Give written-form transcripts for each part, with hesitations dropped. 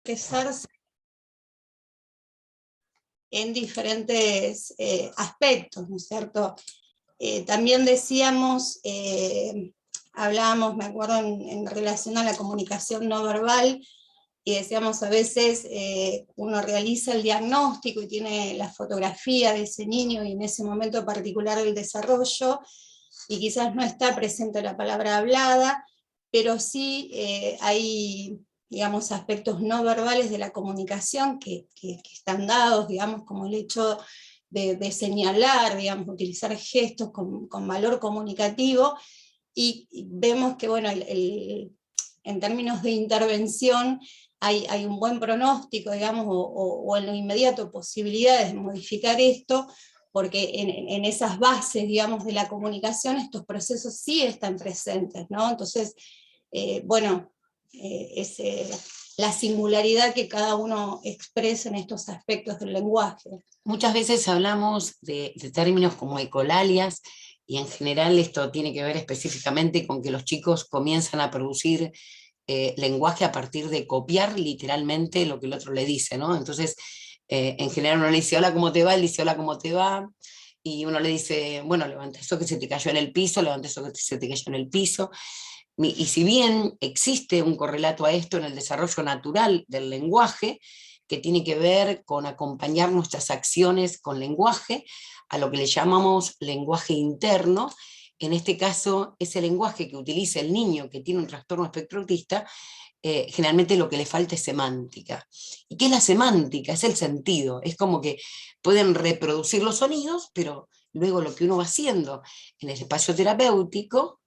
expresarse en diferentes aspectos, ¿no es cierto? También decíamos, hablábamos, me acuerdo, en relación a la comunicación no verbal, y decíamos a veces uno realiza el diagnóstico y tiene la fotografía de ese niño y en ese momento particular del desarrollo, y quizás no está presente la palabra hablada, pero sí hay, digamos, aspectos no verbales de la comunicación que están dados, digamos, como el hecho de señalar, digamos, utilizar gestos con valor comunicativo, y vemos que, bueno, en términos de intervención hay un buen pronóstico, digamos, o en lo inmediato posibilidades de modificar esto, porque en esas bases, digamos, de la comunicación, estos procesos sí están presentes, ¿no? Entonces, bueno, es la singularidad que cada uno expresa en estos aspectos del lenguaje. Muchas veces hablamos de términos como ecolalias, y en general esto tiene que ver específicamente con que los chicos comienzan a producir lenguaje a partir de copiar literalmente lo que el otro le dice, ¿no? Entonces, en general uno le dice, hola, ¿cómo te va? Él dice, hola, ¿cómo te va? Y uno le dice, bueno, levanta eso que se te cayó en el piso, levanta eso que se te cayó en el piso. Y si bien existe un correlato a esto en el desarrollo natural del lenguaje, que tiene que ver con acompañar nuestras acciones con lenguaje, a lo que le llamamos lenguaje interno. En este caso, ese lenguaje que utiliza el niño que tiene un trastorno espectro autista, generalmente lo que le falta es semántica. ¿Y qué es la semántica? Es el sentido, es como que pueden reproducir los sonidos, pero luego lo que uno va haciendo en el espacio terapéutico,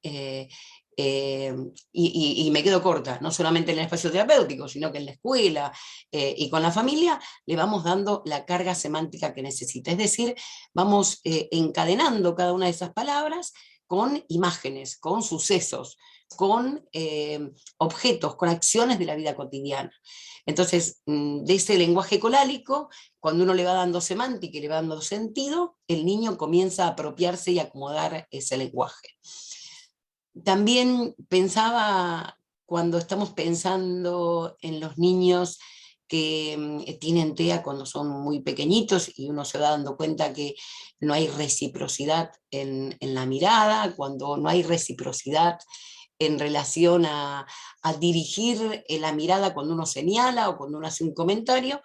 y me quedo corta, no solamente en el espacio terapéutico, sino que en la escuela y con la familia, le vamos dando la carga semántica que necesita. Es decir, vamos encadenando cada una de esas palabras con imágenes, con sucesos, con objetos, con acciones de la vida cotidiana. Entonces, de ese lenguaje colálico, cuando uno le va dando semántica y le va dando sentido, el niño comienza a apropiarse y acomodar ese lenguaje. También pensaba, cuando estamos pensando en los niños que tienen TEA cuando son muy pequeñitos, y uno se va dando cuenta que no hay reciprocidad en la mirada, cuando no hay reciprocidad en relación a dirigir la mirada cuando uno señala o cuando uno hace un comentario,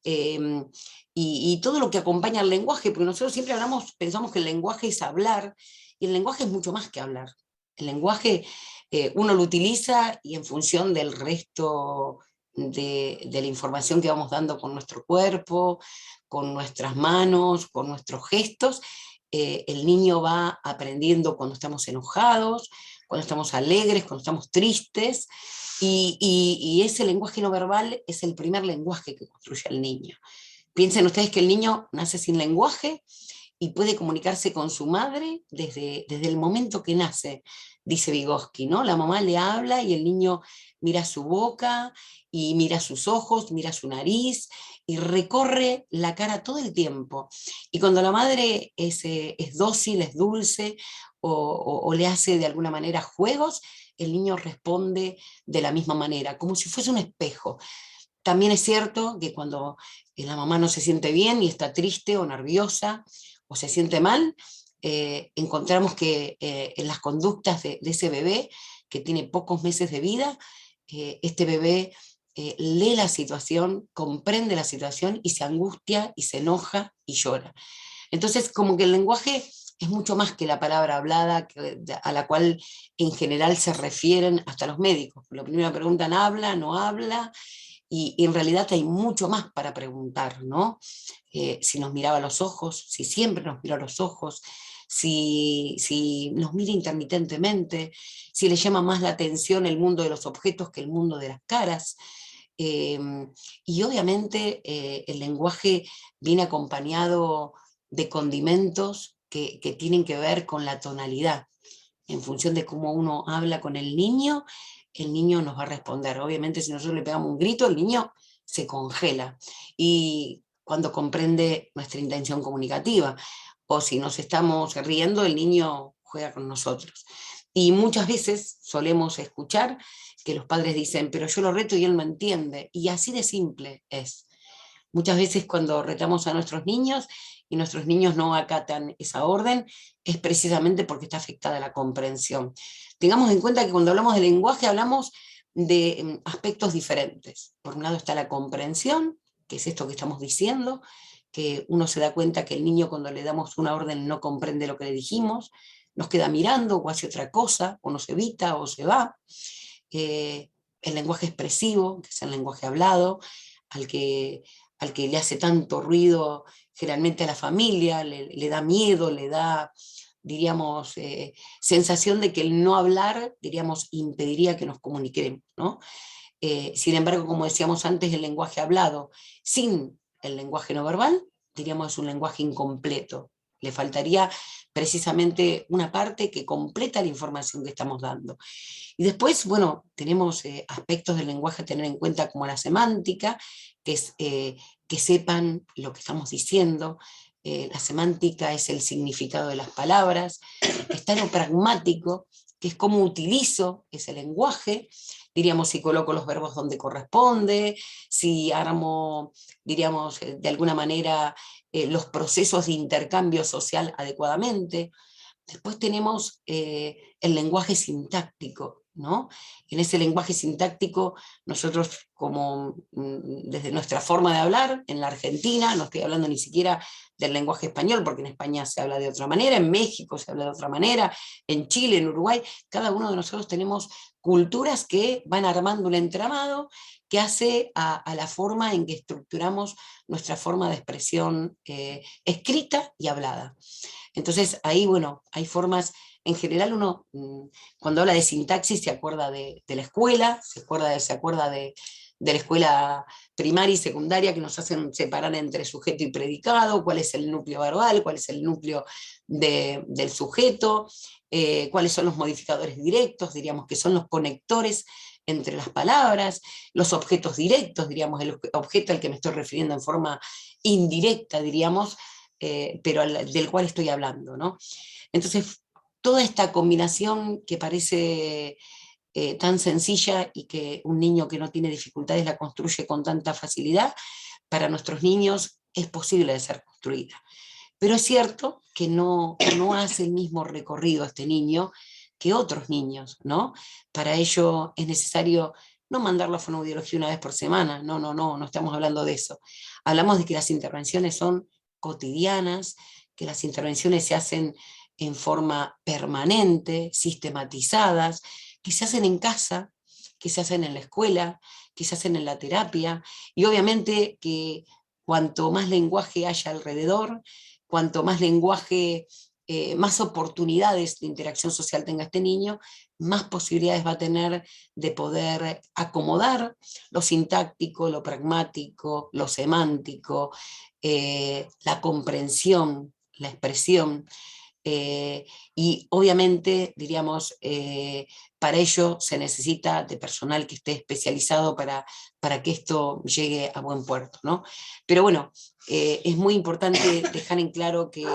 y todo lo que acompaña al lenguaje, porque nosotros siempre pensamos que el lenguaje es hablar, y el lenguaje es mucho más que hablar. El lenguaje uno lo utiliza y en función del resto de la información que vamos dando con nuestro cuerpo, con nuestras manos, con nuestros gestos, el niño va aprendiendo cuando estamos enojados, cuando estamos alegres, cuando estamos tristes, y ese lenguaje no verbal es el primer lenguaje que construye el niño. Piensen ustedes que el niño nace sin lenguaje y puede comunicarse con su madre desde el momento que nace, dice Vygotsky, ¿no? La mamá le habla y el niño mira su boca, y mira sus ojos, mira su nariz, y recorre la cara todo el tiempo. Y cuando la madre es dócil, es dulce, o le hace de alguna manera juegos, el niño responde de la misma manera, como si fuese un espejo. También es cierto que cuando la mamá no se siente bien y está triste o nerviosa o se siente mal, encontramos que en las conductas de ese bebé que tiene pocos meses de vida, este bebé lee la situación, comprende la situación y se angustia y se enoja y llora. Entonces, como que el lenguaje es mucho más que la palabra hablada, a la cual en general se refieren hasta los médicos. Lo primero preguntan, ¿habla? ¿No habla? Y en realidad hay mucho más para preguntar, ¿no? Si nos miraba a los ojos, si siempre nos miró a los ojos, si nos mira intermitentemente, si le llama más la atención el mundo de los objetos que el mundo de las caras. Y obviamente el lenguaje viene acompañado de condimentos que tienen que ver con la tonalidad. En función de cómo uno habla con el niño nos va a responder. Obviamente si nosotros le pegamos un grito, el niño se congela, y cuando comprende nuestra intención comunicativa, o si nos estamos riendo, el niño juega con nosotros. Y muchas veces solemos escuchar que los padres dicen, pero yo lo reto y él me entiende, y así de simple es. Muchas veces cuando retamos a nuestros niños y nuestros niños no acatan esa orden, es precisamente porque está afectada la comprensión. Tengamos en cuenta que cuando hablamos de lenguaje hablamos de aspectos diferentes. Por un lado está la comprensión, que es esto que estamos diciendo, que uno se da cuenta que el niño cuando le damos una orden no comprende lo que le dijimos, nos queda mirando o hace otra cosa, o nos evita o se va. El lenguaje expresivo, que es el lenguaje hablado, al que le hace tanto ruido generalmente a la familia, le da miedo, le da, diríamos, sensación de que el no hablar, diríamos, impediría que nos comuniquemos, ¿no? Sin embargo, como decíamos antes, el lenguaje hablado sin el lenguaje no verbal, diríamos, es un lenguaje incompleto. Le faltaría precisamente una parte que completa la información que estamos dando. Y después, bueno, tenemos aspectos del lenguaje a tener en cuenta como la semántica, que es que sepan lo que estamos diciendo. La semántica es el significado de las palabras. Está lo pragmático, que es cómo utilizo ese lenguaje, diríamos si coloco los verbos donde corresponde, si armo, diríamos, de alguna manera los procesos de intercambio social adecuadamente. Después tenemos el lenguaje sintáctico, ¿no? En ese lenguaje sintáctico nosotros como desde nuestra forma de hablar, en la Argentina, no estoy hablando ni siquiera del lenguaje español, porque en España se habla de otra manera, en México se habla de otra manera, en Chile, en Uruguay, cada uno de nosotros tenemos culturas que van armando un entramado que hace a la forma en que estructuramos nuestra forma de expresión escrita y hablada. Entonces ahí, bueno, hay formas, en general uno cuando habla de sintaxis se acuerda de la escuela, se acuerda de la escuela primaria y secundaria que nos hacen separar entre sujeto y predicado, cuál es el núcleo verbal, cuál es el núcleo del sujeto, cuáles son los modificadores directos, diríamos que son los conectores entre las palabras, los objetos directos, diríamos el objeto al que me estoy refiriendo en forma indirecta, diríamos, pero del cual estoy hablando, ¿no? Entonces, toda esta combinación que parece tan sencilla y que un niño que no tiene dificultades la construye con tanta facilidad, para nuestros niños es posible de ser construida. Pero es cierto que no hace el mismo recorrido este niño que otros niños, ¿no? Para ello es necesario no mandarlo a fonoaudiología una vez por semana, no estamos hablando de eso. Hablamos de que las intervenciones son cotidianas, que las intervenciones se hacen en forma permanente, sistematizadas, que se hacen en casa, que se hacen en la escuela, que se hacen en la terapia, y obviamente que cuanto más lenguaje haya alrededor, cuanto más lenguaje, más oportunidades de interacción social tenga este niño, más posibilidades va a tener de poder acomodar lo sintáctico, lo pragmático, lo semántico, la comprensión, la expresión, y obviamente, diríamos, para ello se necesita de personal que esté especializado para que esto llegue a buen puerto, ¿no? Pero bueno, es muy importante dejar en claro que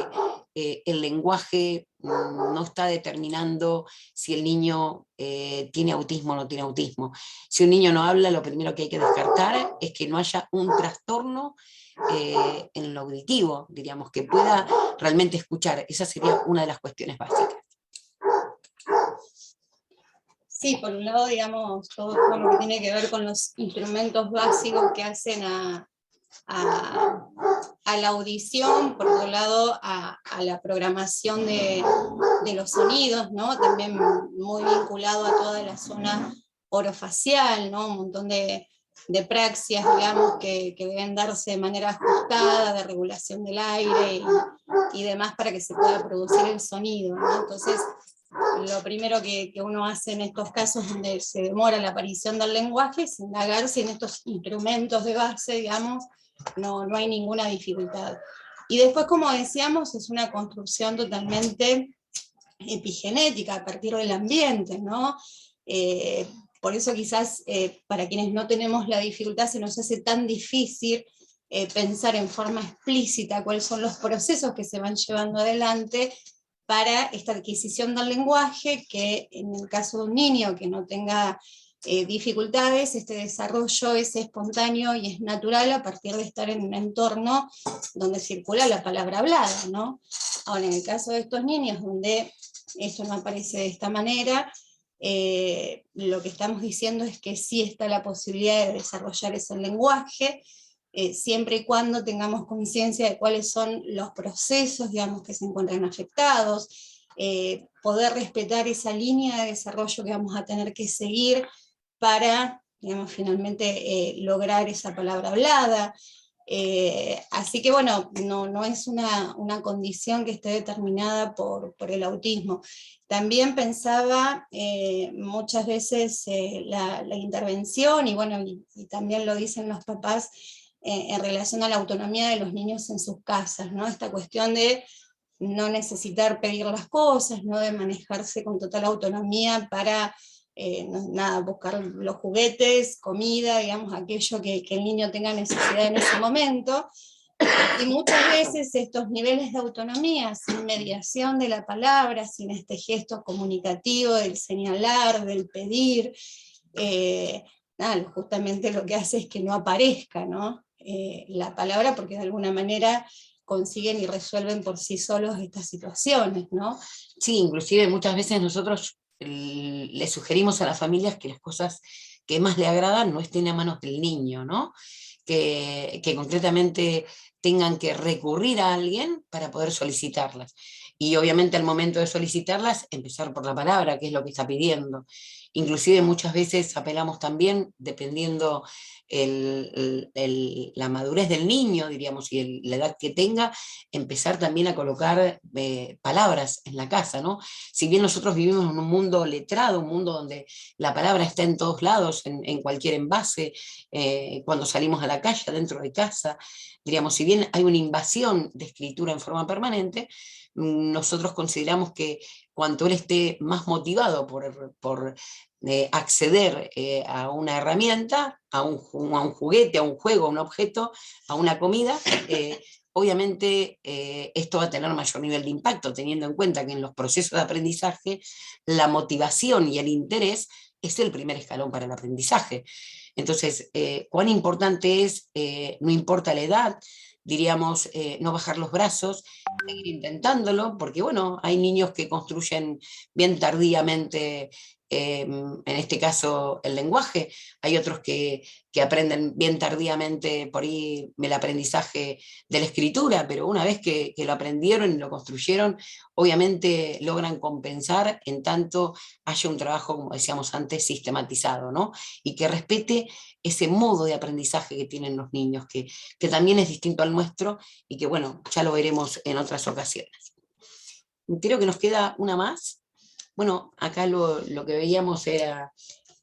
el lenguaje no está determinando si el niño tiene autismo o no tiene autismo. Si un niño no habla, lo primero que hay que descartar es que no haya un trastorno en lo auditivo, diríamos, que pueda realmente escuchar. Esa sería una de las cuestiones básicas. Sí, por un lado, digamos, todo lo que tiene que ver con los instrumentos básicos que hacen a la audición, por otro lado, a la programación de los sonidos, ¿no? También muy vinculado a toda la zona orofacial, ¿no? Un montón de praxias, digamos, que deben darse de manera ajustada, de regulación del aire y demás para que se pueda producir el sonido, ¿no? Entonces, lo primero que uno hace en estos casos donde se demora la aparición del lenguaje es indagar si en estos instrumentos de base, digamos, no hay ninguna dificultad. Y después, como decíamos, es una construcción totalmente epigenética a partir del ambiente, ¿no? Por eso quizás para quienes no tenemos la dificultad se nos hace tan difícil pensar en forma explícita cuáles son los procesos que se van llevando adelante para esta adquisición del lenguaje, que en el caso de un niño que no tenga dificultades, este desarrollo es espontáneo y es natural a partir de estar en un entorno donde circula la palabra hablada, ¿no? Ahora, en el caso de estos niños, donde esto no aparece de esta manera, lo que estamos diciendo es que sí está la posibilidad de desarrollar ese lenguaje, siempre y cuando tengamos conciencia de cuáles son los procesos, digamos, que se encuentran afectados, poder respetar esa línea de desarrollo que vamos a tener que seguir para, digamos, finalmente lograr esa palabra hablada. Así que bueno, no es una condición que esté determinada por el autismo. También pensaba muchas veces la intervención, y bueno, y también lo dicen los papás, en relación a la autonomía de los niños en sus casas, ¿no? Esta cuestión de no necesitar pedir las cosas, ¿no? De manejarse con total autonomía para nada, buscar los juguetes, comida, digamos, aquello que el niño tenga necesidad en ese momento. Y muchas veces estos niveles de autonomía, sin mediación de la palabra, sin este gesto comunicativo del señalar, del pedir, nada, justamente lo que hace es que no aparezca, ¿no? La palabra, porque de alguna manera consiguen y resuelven por sí solos estas situaciones, ¿no? Sí, inclusive muchas veces nosotros le sugerimos a las familias que las cosas que más le agradan no estén a manos del niño, ¿no? Que concretamente tengan que recurrir a alguien para poder solicitarlas. Y obviamente al momento de solicitarlas, empezar por la palabra, que es lo que está pidiendo. Inclusive muchas veces apelamos también, dependiendo la madurez del niño, diríamos, y la edad que tenga, empezar también a colocar palabras en la casa, ¿no? Si bien nosotros vivimos en un mundo letrado, un mundo donde la palabra está en todos lados, en cualquier envase, cuando salimos a la calle, dentro de casa, diríamos, si bien hay una invasión de escritura en forma permanente, nosotros consideramos que cuanto él esté más motivado por acceder a una herramienta, a un juguete, a un juego, a un objeto, a una comida, obviamente esto va a tener mayor nivel de impacto, teniendo en cuenta que en los procesos de aprendizaje la motivación y el interés es el primer escalón para el aprendizaje. Entonces, cuán importante es, no importa la edad, diríamos, no bajar los brazos, seguir intentándolo, porque bueno, hay niños que construyen bien tardíamente, en este caso el lenguaje, hay otros que aprenden bien tardíamente por ahí el aprendizaje de la escritura, pero una vez que lo aprendieron y lo construyeron, obviamente logran compensar en tanto haya un trabajo, como decíamos antes, sistematizado, ¿no? Y que respete ese modo de aprendizaje que tienen los niños, que también es distinto al nuestro y que, bueno, ya lo veremos en otras ocasiones. Creo que nos queda una más. Bueno, acá lo que veíamos era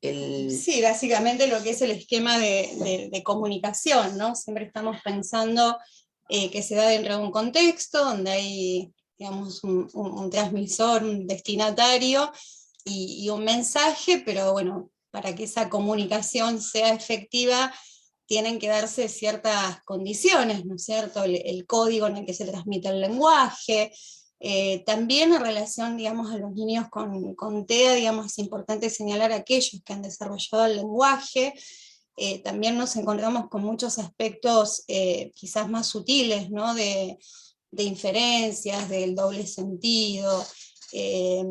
Sí, básicamente lo que es el esquema de comunicación, ¿no? Siempre estamos pensando que se da dentro de un contexto donde hay, digamos, un transmisor, un destinatario y un mensaje, pero bueno, para que esa comunicación sea efectiva tienen que darse ciertas condiciones, ¿no es cierto? El código en el que se transmite el lenguaje. También en relación, digamos, a los niños con TEA, digamos, es importante señalar a aquellos que han desarrollado el lenguaje. También nos encontramos con muchos aspectos quizás más sutiles, ¿no? De inferencias, del doble sentido, eh,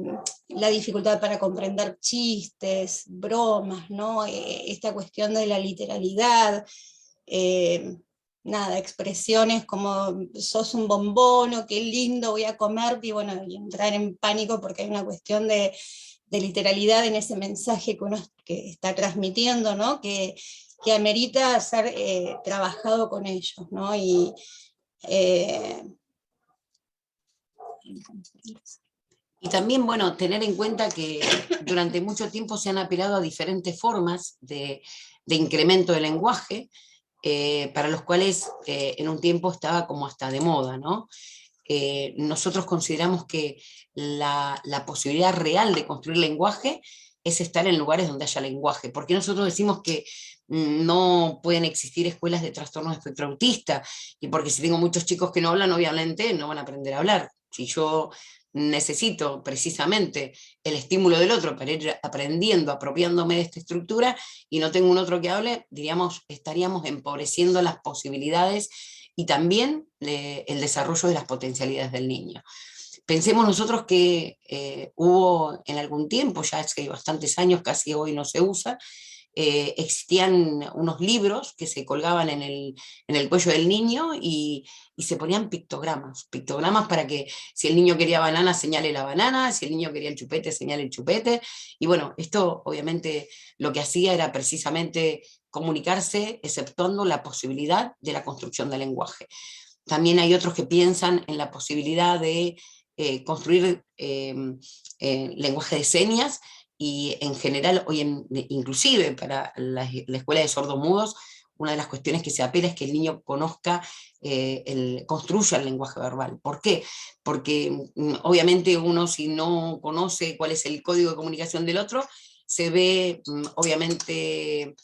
la dificultad para comprender chistes, bromas, ¿no? Esta cuestión de la literalidad, eh, nada, expresiones como sos un bombón o qué lindo voy a comer, y bueno, y entrar en pánico porque hay una cuestión de literalidad en ese mensaje que uno que está transmitiendo, ¿no? Que amerita ser trabajado con ellos, ¿no? Y también, bueno, tener en cuenta que durante mucho tiempo se han apelado a diferentes formas de incremento del lenguaje, para los cuales en un tiempo estaba como hasta de moda, ¿no? Nosotros consideramos que la posibilidad real de construir lenguaje es estar en lugares donde haya lenguaje, porque nosotros decimos que no pueden existir escuelas de trastorno de espectro autista, y porque si tengo muchos chicos que no hablan, obviamente no van a aprender a hablar. Si yo necesito precisamente el estímulo del otro para ir aprendiendo, apropiándome de esta estructura, y no tengo un otro que hable, diríamos, estaríamos empobreciendo las posibilidades y también el desarrollo de las potencialidades del niño. Pensemos nosotros que hubo en algún tiempo, ya hace bastantes años, casi hoy no se usa, existían unos libros que se colgaban en el cuello del niño y se ponían pictogramas para que si el niño quería banana, señale la banana, si el niño quería el chupete, señale el chupete, y bueno, esto obviamente lo que hacía era precisamente comunicarse, exceptuando la posibilidad de la construcción del lenguaje. También hay otros que piensan en la posibilidad de construir lenguaje de señas, y en general, inclusive para la escuela de sordomudos, una de las cuestiones que se apela es que el niño conozca, construya el lenguaje verbal. ¿Por qué? Porque obviamente uno, si no conoce cuál es el código de comunicación del otro, se ve obviamente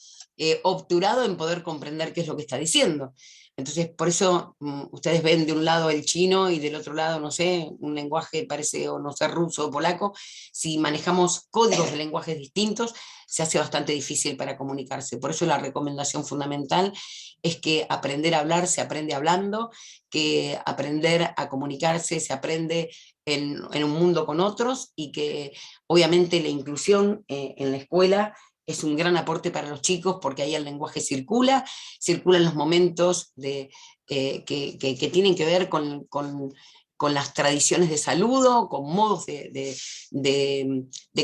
obturado en poder comprender qué es lo que está diciendo. Entonces, por eso ustedes ven de un lado el chino y del otro lado, no sé, un lenguaje parece, o no sé, ruso o polaco. Si manejamos códigos de lenguajes distintos, se hace bastante difícil para comunicarse. Por eso la recomendación fundamental es que aprender a hablar se aprende hablando, que aprender a comunicarse se aprende en un mundo con otros, y que obviamente la inclusión en la escuela es un gran aporte para los chicos, porque ahí el lenguaje circula en los momentos que tienen que ver con las tradiciones de saludo, con modos de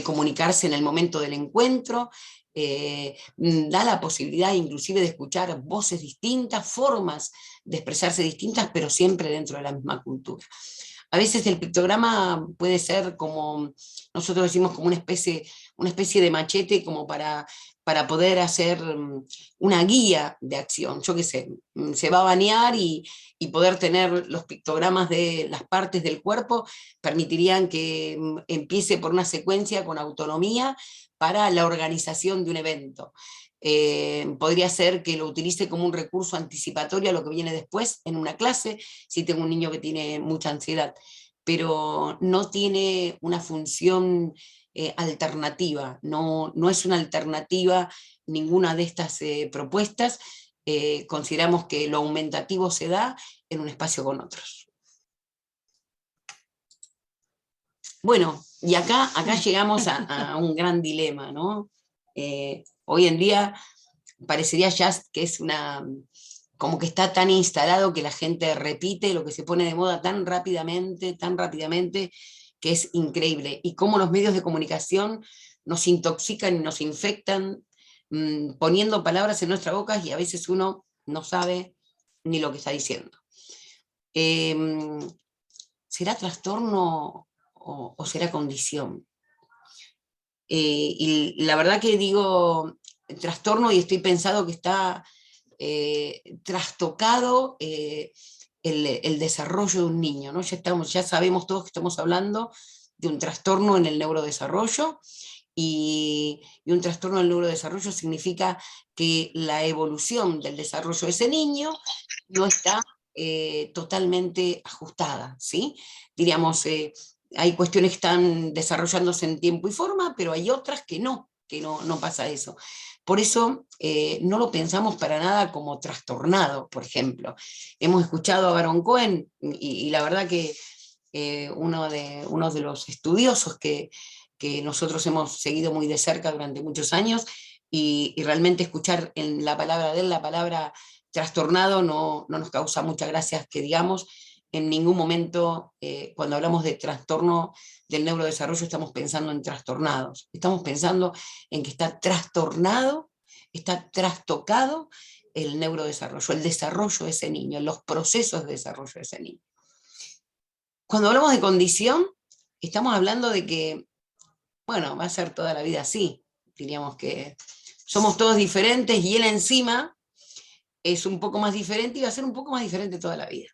comunicarse en el momento del encuentro. Da la posibilidad inclusive de escuchar voces distintas, formas de expresarse distintas, pero siempre dentro de la misma cultura. A veces el pictograma puede ser como, nosotros decimos, como una especie de machete como para poder hacer una guía de acción. Yo qué sé, se va a bañar y poder tener los pictogramas de las partes del cuerpo permitirían que empiece por una secuencia con autonomía para la organización de un evento. Podría ser que lo utilice como un recurso anticipatorio a lo que viene después en una clase, si tengo un niño que tiene mucha ansiedad, pero no tiene una función alternativa, no es una alternativa ninguna de estas propuestas. Consideramos que lo aumentativo se da en un espacio con otros. Bueno, y acá llegamos a un gran dilema, ¿no? Hoy en día parecería ya que es como que está tan instalado que la gente repite lo que se pone de moda tan rápidamente, que es increíble. Y cómo los medios de comunicación nos intoxican y nos infectan, poniendo palabras en nuestras bocas, y a veces uno no sabe ni lo que está diciendo. ¿Será trastorno o será condición? Y la verdad que digo trastorno, y estoy pensado que está trastocado el desarrollo de un niño, ¿no? Ya sabemos todos que estamos hablando de un trastorno en el neurodesarrollo, y un trastorno del neurodesarrollo significa que la evolución del desarrollo de ese niño no está totalmente ajustada, ¿sí? Diríamos, hay cuestiones que están desarrollándose en tiempo y forma, pero hay otras que no pasa eso. Por eso no lo pensamos para nada como trastornado, por ejemplo. Hemos escuchado a Baron Cohen, y la verdad que uno de los estudiosos que nosotros hemos seguido muy de cerca durante muchos años, y realmente escuchar en la palabra de él la palabra trastornado no nos causa mucha gracia, que digamos. En ningún momento, cuando hablamos de trastorno del neurodesarrollo, estamos pensando en trastornados, estamos pensando en que está trastornado, está trastocado el neurodesarrollo, el desarrollo de ese niño, los procesos de desarrollo de ese niño. Cuando hablamos de condición, estamos hablando de que, bueno, va a ser toda la vida así. Diríamos que somos todos diferentes, y él encima es un poco más diferente, y va a ser un poco más diferente toda la vida.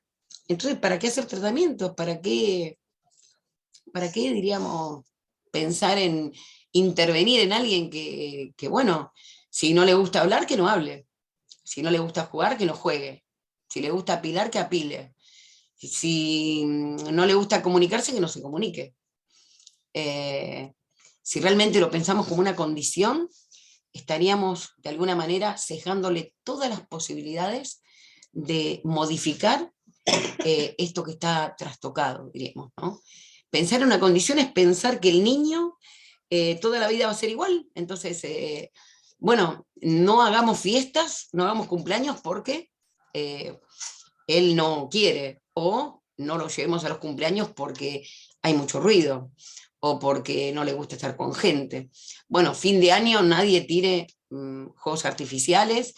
Entonces, ¿para qué hacer tratamientos? ¿Para qué diríamos, pensar en intervenir en alguien que, bueno, si no le gusta hablar, que no hable? Si no le gusta jugar, que no juegue. Si le gusta apilar, que apile. Si no le gusta comunicarse, que no se comunique. Si realmente lo pensamos como una condición, estaríamos de alguna manera cejándole todas las posibilidades de modificar esto que está trastocado, diríamos, ¿no? Pensar en una condición es pensar que el niño toda la vida va a ser igual. Entonces, bueno, no hagamos fiestas, no hagamos cumpleaños porque él no quiere, o no lo llevemos a los cumpleaños porque hay mucho ruido, o porque no le gusta estar con gente. Bueno, fin de año nadie tire juegos artificiales,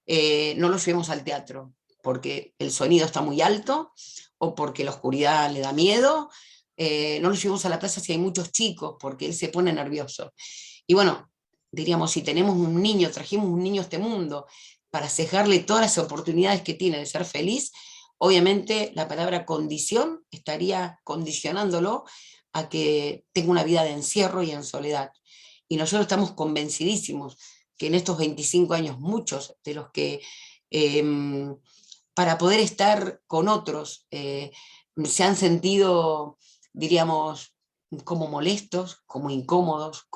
no lo llevemos al teatro porque el sonido está muy alto, o porque la oscuridad le da miedo, no lo llevemos a la plaza si hay muchos chicos, porque él se pone nervioso. Y bueno, diríamos, si tenemos un niño, trajimos un niño a este mundo para cejarle todas las oportunidades que tiene de ser feliz, obviamente la palabra condición estaría condicionándolo a que tenga una vida de encierro y en soledad. Y nosotros estamos convencidísimos que en estos 25 años, muchos de los que para poder estar con otros se han sentido, diríamos, como molestos, como incómodos,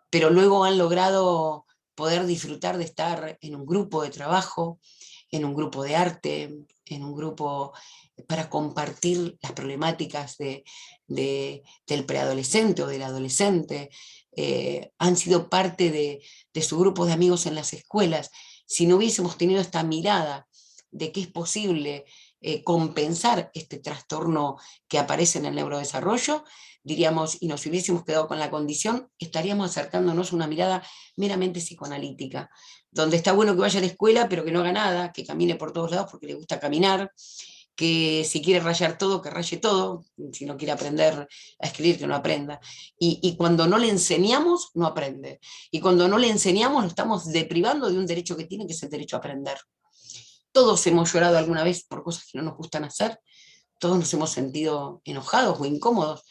pero luego han logrado poder disfrutar de estar en un grupo de trabajo, en un grupo de arte, en un grupo para compartir las problemáticas del preadolescente o del adolescente. Han sido parte de su grupo de amigos en las escuelas. Si no hubiésemos tenido esta mirada de que es posible compensar este trastorno que aparece en el neurodesarrollo, diríamos, y nos hubiésemos quedado con la condición, estaríamos acercándonos a una mirada meramente psicoanalítica, donde está bueno que vaya a la escuela, pero que no haga nada, que camine por todos lados porque le gusta caminar, que si quiere rayar todo, que raye todo, si no quiere aprender a escribir, que no aprenda. Y cuando no le enseñamos, no aprende. Y cuando no le enseñamos, lo estamos deprivando de un derecho que tiene, que es el derecho a aprender. Todos hemos llorado alguna vez por cosas que no nos gustan hacer, todos nos hemos sentido enojados o incómodos,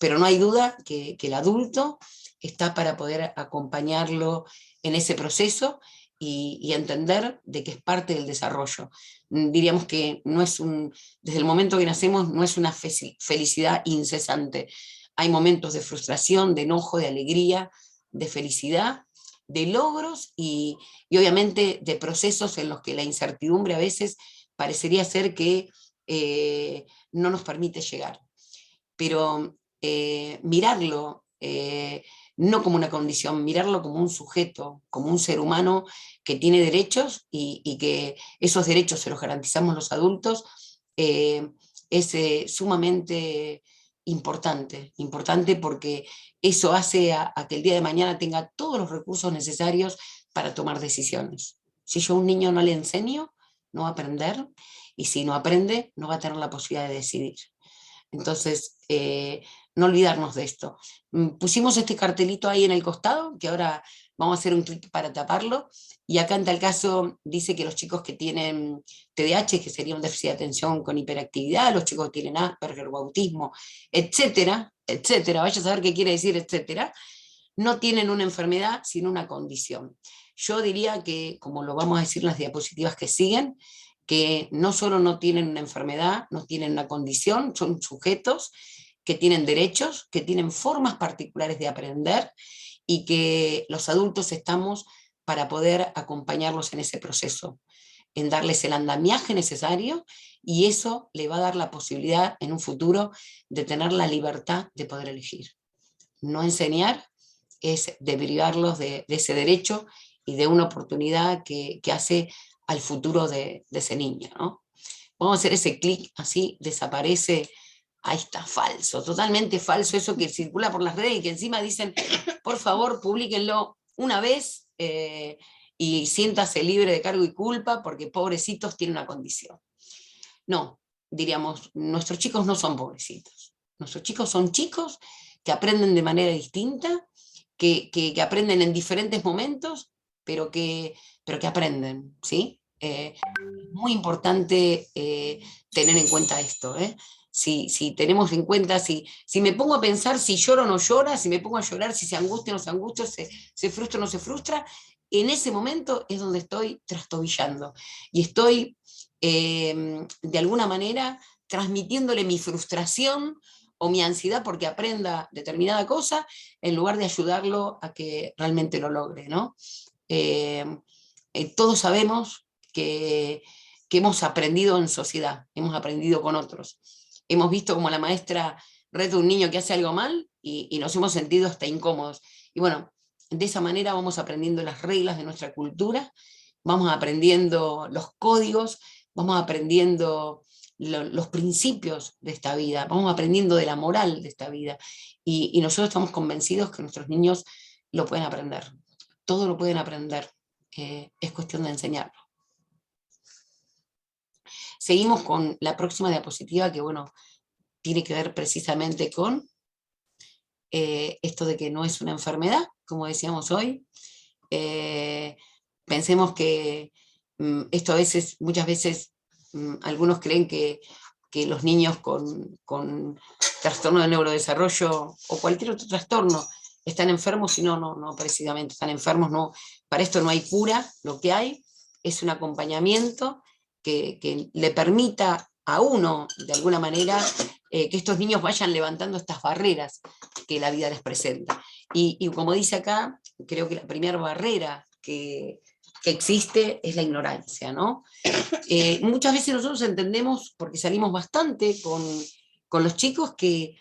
pero no hay duda que el adulto está para poder acompañarlo en ese proceso y entender de que es parte del desarrollo. Diríamos que no es desde el momento que nacemos no es una felicidad incesante. Hay momentos de frustración, de enojo, de alegría, de felicidad, de logros y obviamente de procesos en los que la incertidumbre a veces parecería ser que no nos permite llegar. Pero mirarlo no como una condición, mirarlo como un sujeto, como un ser humano que tiene derechos y que esos derechos se los garantizamos los adultos, es sumamente importante, importante porque eso hace a que el día de mañana tenga todos los recursos necesarios para tomar decisiones. Si yo a un niño no le enseño, no va a aprender, y si no aprende, no va a tener la posibilidad de decidir. Entonces, no olvidarnos de esto. Pusimos este cartelito ahí en el costado, que ahora vamos a hacer un clic para taparlo, y acá en tal caso dice que los chicos que tienen TDAH, que sería un déficit de atención con hiperactividad, los chicos que tienen Asperger o autismo, etcétera, etcétera, vaya a saber qué quiere decir etcétera, no tienen una enfermedad, sino una condición. Yo diría que, como lo vamos a decir en las diapositivas que siguen, que no solo no tienen una enfermedad, no tienen una condición, son sujetos que tienen derechos, que tienen formas particulares de aprender y que los adultos estamos para poder acompañarlos en ese proceso, en darles el andamiaje necesario, y eso le va a dar la posibilidad en un futuro de tener la libertad de poder elegir. No enseñar es privarlos de ese derecho y de una oportunidad que hace al futuro de ese niño, ¿no? Vamos a hacer ese clic, así desaparece. Ahí está, falso, totalmente falso eso que circula por las redes y que encima dicen, por favor, publíquenlo una vez y siéntase libre de cargo y culpa porque pobrecitos tienen una condición. No, diríamos, nuestros chicos no son pobrecitos. Nuestros chicos son chicos que aprenden de manera distinta, que aprenden en diferentes momentos, pero que aprenden, ¿sí? Es muy importante tener en cuenta esto, ¿eh? Si tenemos en cuenta, si me pongo a pensar si llora o no llora, si me pongo a llorar, si se angustia o no se angustia, se frustra o no se frustra, en ese momento es donde estoy trastabillando y estoy de alguna manera transmitiéndole mi frustración o mi ansiedad porque aprenda determinada cosa, en lugar de ayudarlo a que realmente lo logre, ¿no? Todos sabemos que hemos aprendido en sociedad, hemos aprendido con otros. Hemos visto como la maestra reta a un niño que hace algo mal y nos hemos sentido hasta incómodos. Y bueno, de esa manera vamos aprendiendo las reglas de nuestra cultura, vamos aprendiendo los códigos, vamos aprendiendo los principios de esta vida, vamos aprendiendo de la moral de esta vida. Y nosotros estamos convencidos que nuestros niños lo pueden aprender, todo lo pueden aprender, es cuestión de enseñarlo. Seguimos con la próxima diapositiva que, bueno, tiene que ver precisamente con esto de que no es una enfermedad, como decíamos hoy. Pensemos que esto a veces, muchas veces, algunos creen que los niños con trastorno de neurodesarrollo o cualquier otro trastorno están enfermos, y no precisamente están enfermos, no, para esto no hay cura, lo que hay es un acompañamiento que le permita a uno, de alguna manera, que estos niños vayan levantando estas barreras que la vida les presenta. Y como dice acá, creo que la primera barrera que existe es la ignorancia, ¿no? Muchas veces nosotros entendemos, porque salimos bastante con los chicos, que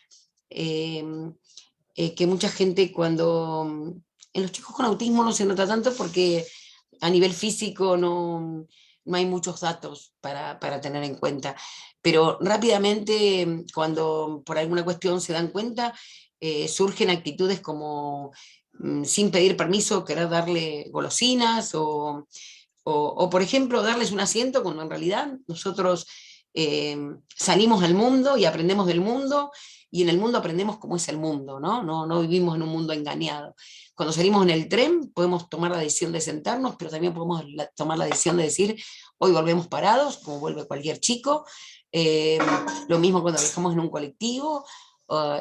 mucha gente cuando... En los chicos con autismo no se nota tanto porque a nivel físico no hay muchos datos para tener en cuenta, pero rápidamente cuando por alguna cuestión se dan cuenta, surgen actitudes como sin pedir permiso querer darle golosinas o, por ejemplo, darles un asiento cuando en realidad nosotros salimos al mundo y aprendemos del mundo, y en el mundo aprendemos cómo es el mundo, ¿no? No vivimos en un mundo engañado. Cuando salimos en el tren podemos tomar la decisión de sentarnos, pero también podemos tomar la decisión de decir, hoy volvemos parados, como vuelve cualquier chico. Lo mismo cuando viajamos en un colectivo,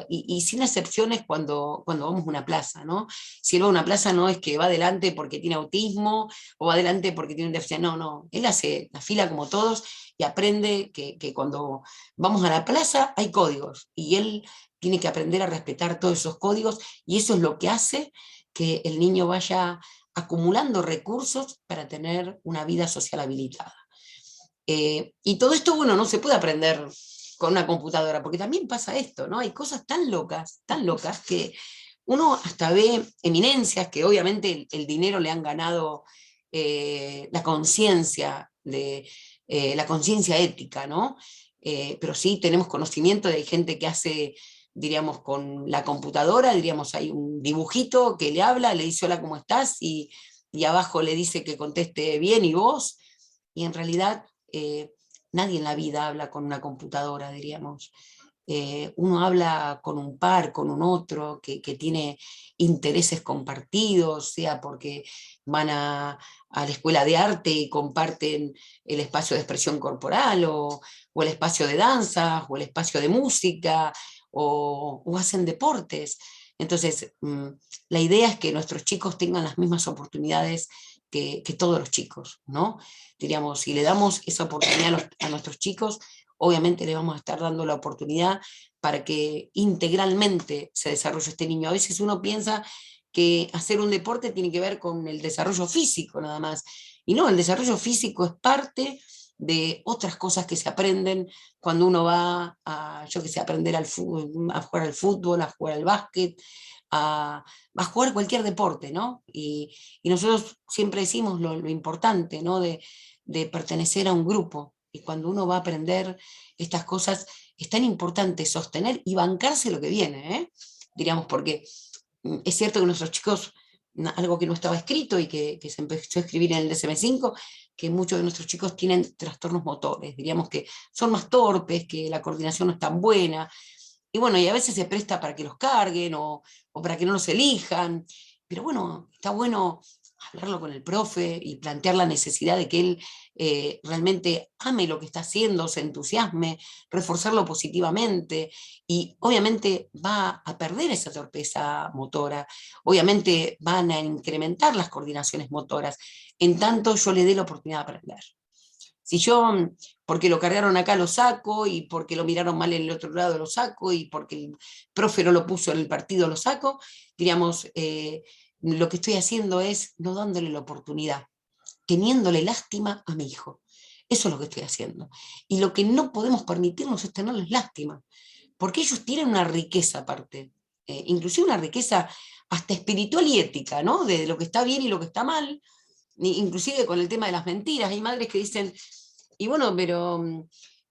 y sin excepciones cuando vamos a una plaza, ¿no? Si él va a una plaza no es que va adelante porque tiene autismo o va adelante porque tiene un déficit, no, él hace la fila como todos y aprende que cuando vamos a la plaza hay códigos y él tiene que aprender a respetar todos esos códigos, y eso es lo que hace que el niño vaya acumulando recursos para tener una vida social habilitada. Y todo esto, bueno, no se puede aprender con una computadora, porque también pasa esto, ¿no? Hay cosas tan locas, que uno hasta ve eminencias que obviamente el dinero le han ganado la conciencia la conciencia ética, ¿no? Pero sí tenemos conocimiento de gente que hace, diríamos, con la computadora, diríamos, hay un dibujito que le habla, le dice hola, ¿cómo estás? Y abajo le dice que conteste bien y vos, y en realidad nadie en la vida habla con una computadora, diríamos. Uno habla con un par, con un otro, que tiene intereses compartidos, sea porque van a la escuela de arte y comparten el espacio de expresión corporal, o el espacio de danza, o el espacio de música, o hacen deportes. Entonces, la idea es que nuestros chicos tengan las mismas oportunidades que todos los chicos, ¿no? Diríamos, si le damos esa oportunidad a nuestros chicos, obviamente le vamos a estar dando la oportunidad para que integralmente se desarrolle este niño. A veces uno piensa que hacer un deporte tiene que ver con el desarrollo físico nada más, y no, el desarrollo físico es parte de otras cosas que se aprenden cuando uno va a, yo que sé, aprender a jugar al fútbol, a jugar al básquet, a jugar cualquier deporte, ¿no? Y nosotros siempre decimos lo importante, ¿no? De pertenecer a un grupo, y cuando uno va a aprender estas cosas es tan importante sostener y bancarse lo que viene, ¿eh? Diríamos, porque es cierto que nuestros chicos, algo que no estaba escrito y que se empezó a escribir en el DSM-5, que muchos de nuestros chicos tienen trastornos motores, diríamos que son más torpes, que la coordinación no es tan buena, y bueno, y a veces se presta para que los carguen o para que no los elijan, pero bueno, está bueno hablarlo con el profe y plantear la necesidad de que él realmente ame lo que está haciendo, se entusiasme, reforzarlo positivamente, y obviamente va a perder esa torpeza motora, obviamente van a incrementar las coordinaciones motoras, en tanto yo le dé la oportunidad de aprender. Si yo, porque lo cargaron acá lo saco, y porque lo miraron mal en el otro lado lo saco, y porque el profe no lo puso en el partido lo saco, diríamos, lo que estoy haciendo es no dándole la oportunidad, teniéndole lástima a mi hijo. Eso es lo que estoy haciendo. Y lo que no podemos permitirnos es tenerles lástima, porque ellos tienen una riqueza aparte, inclusive una riqueza hasta espiritual y ética, ¿no? De lo que está bien y lo que está mal, inclusive con el tema de las mentiras. Hay madres que dicen, y bueno, pero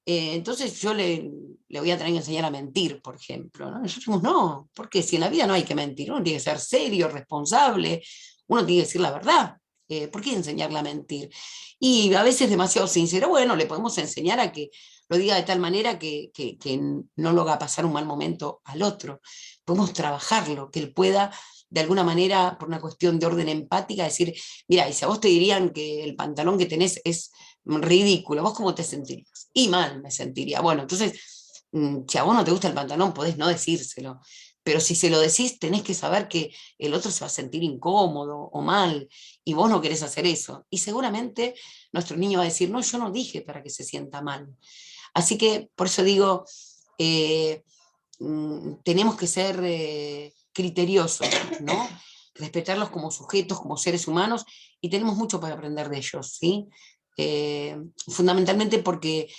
entonces yo le voy a tener que enseñar a mentir, por ejemplo, ¿no? Nosotros decimos, no, porque si en la vida no hay que mentir, uno tiene que ser serio, responsable, uno tiene que decir la verdad. ¿Por qué enseñarle a mentir? Y a veces demasiado sincero, bueno, le podemos enseñar a que lo diga de tal manera que no lo haga pasar un mal momento al otro. Podemos trabajarlo, que él pueda, de alguna manera, por una cuestión de orden empática, decir, mira, y si a vos te dirían que el pantalón que tenés es ridículo, ¿vos cómo te sentirías? Y mal me sentiría. Bueno, entonces, si a vos no te gusta el pantalón, podés no decírselo, pero si se lo decís, tenés que saber que el otro se va a sentir incómodo o mal, y vos no querés hacer eso. Y seguramente nuestro niño va a decir, no, yo no dije para que se sienta mal. Así que, por eso digo, eh, tenemos que ser criteriosos, ¿no? Respetarlos como sujetos, como seres humanos, y tenemos mucho para aprender de ellos, ¿sí? Fundamentalmente porque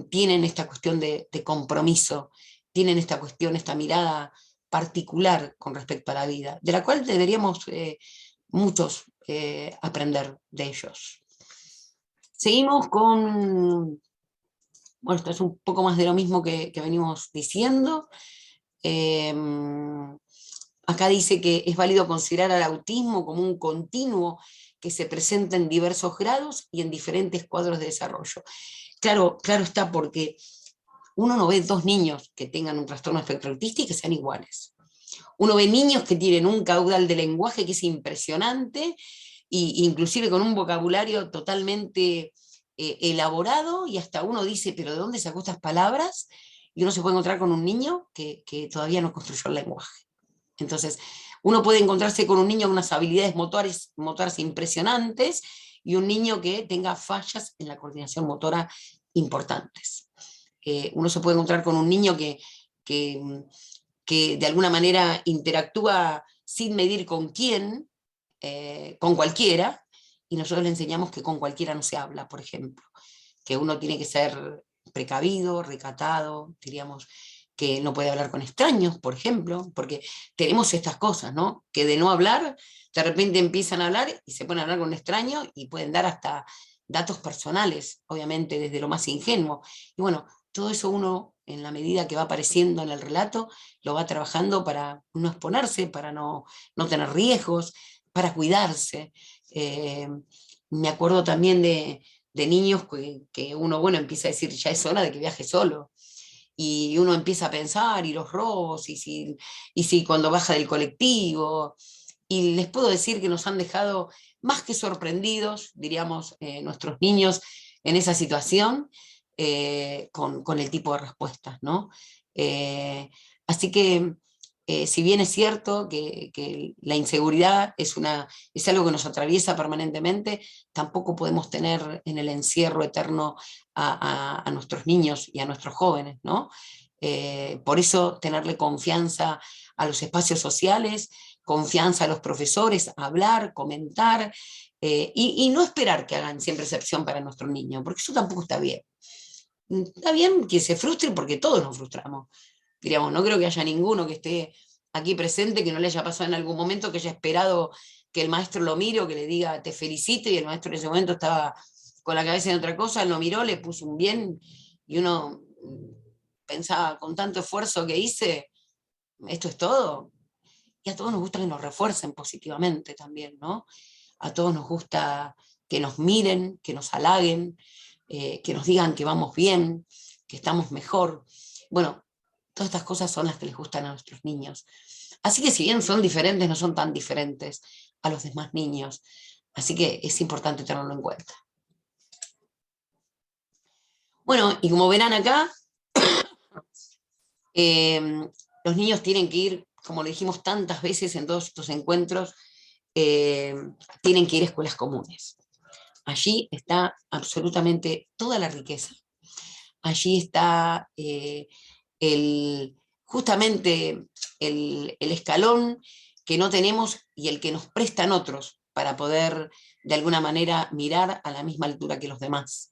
tienen esta cuestión de compromiso, tienen esta cuestión, esta mirada particular con respecto a la vida, de la cual deberíamos muchos aprender de ellos. Seguimos con, bueno, esto es un poco más de lo mismo que venimos diciendo. Eh, Acá dice que es válido considerar al autismo como un continuo que se presenta en diversos grados y en diferentes cuadros de desarrollo. Claro, claro está, porque uno no ve dos niños que tengan un trastorno espectro autista y que sean iguales. Uno ve niños que tienen un caudal de lenguaje que es impresionante, y inclusive con un vocabulario totalmente elaborado, y hasta uno dice, pero ¿de dónde sacó estas palabras? Y uno se puede encontrar con un niño que todavía no construyó el lenguaje. Entonces, uno puede encontrarse con un niño con unas habilidades motoras impresionantes, y un niño que tenga fallas en la coordinación motora importantes. Uno se puede encontrar con un niño que, que de alguna manera interactúa sin medir con quién, con cualquiera, y nosotros le enseñamos que con cualquiera no se habla, por ejemplo, que uno tiene que ser precavido, recatado, diríamos, que no puede hablar con extraños, por ejemplo, porque tenemos estas cosas, ¿no? Que de no hablar, de repente empiezan a hablar y se ponen a hablar con un extraño, y pueden dar hasta datos personales, obviamente desde lo más ingenuo. Y bueno, todo eso uno, en la medida que va apareciendo en el relato, lo va trabajando para no exponerse, para no tener riesgos, para cuidarse. Me acuerdo también de niños que uno, bueno, empieza a decir, ya es hora de que viaje solo. Y uno empieza a pensar, y los robos, y si cuando baja del colectivo. Y les puedo decir que nos han dejado más que sorprendidos, diríamos, nuestros niños en esa situación, con el tipo de respuestas, ¿no? Así que, si bien es cierto que la inseguridad es algo que nos atraviesa permanentemente, tampoco podemos tener en el encierro eterno a nuestros niños y a nuestros jóvenes, ¿no? Por eso tenerle confianza a los espacios sociales, confianza a los profesores, hablar, comentar, y no esperar que hagan siempre excepción para nuestro niño, porque eso tampoco está bien. Está bien que se frustren, porque todos nos frustramos. Diríamos, no creo que haya ninguno que esté aquí presente que no le haya pasado en algún momento, que haya esperado que el maestro lo mire o que le diga te felicito, y el maestro en ese momento estaba con la cabeza en otra cosa, él lo miró, le puso un bien, y uno pensaba, con tanto esfuerzo que hice, esto es todo. Y a todos nos gusta que nos refuercen positivamente también, ¿no? A todos nos gusta que nos miren, que nos halaguen, que nos digan que vamos bien, que estamos mejor. Bueno, todas estas cosas son las que les gustan a nuestros niños. Así que si bien son diferentes, no son tan diferentes a los demás niños. Así que es importante tenerlo en cuenta. Bueno, y como verán acá, los niños tienen que ir, como lo dijimos tantas veces en todos estos encuentros, tienen que ir a escuelas comunes. Allí está absolutamente toda la riqueza. Allí está justamente el escalón que no tenemos y el que nos prestan otros para poder de alguna manera mirar a la misma altura que los demás.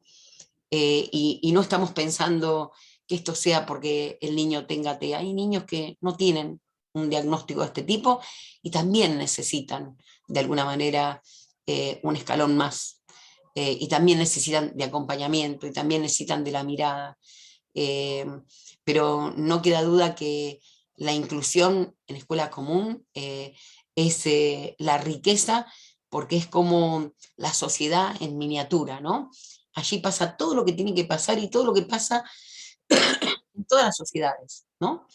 Y no estamos pensando que esto sea porque el niño tenga TEA. Hay niños que no tienen un diagnóstico de este tipo y también necesitan de alguna manera un escalón más. Y también necesitan de acompañamiento y también necesitan de la mirada. Pero no queda duda que la inclusión en escuela común es la riqueza, porque es como la sociedad en miniatura, ¿no? Allí pasa todo lo que tiene que pasar y todo lo que pasa en todas las sociedades, ¿no?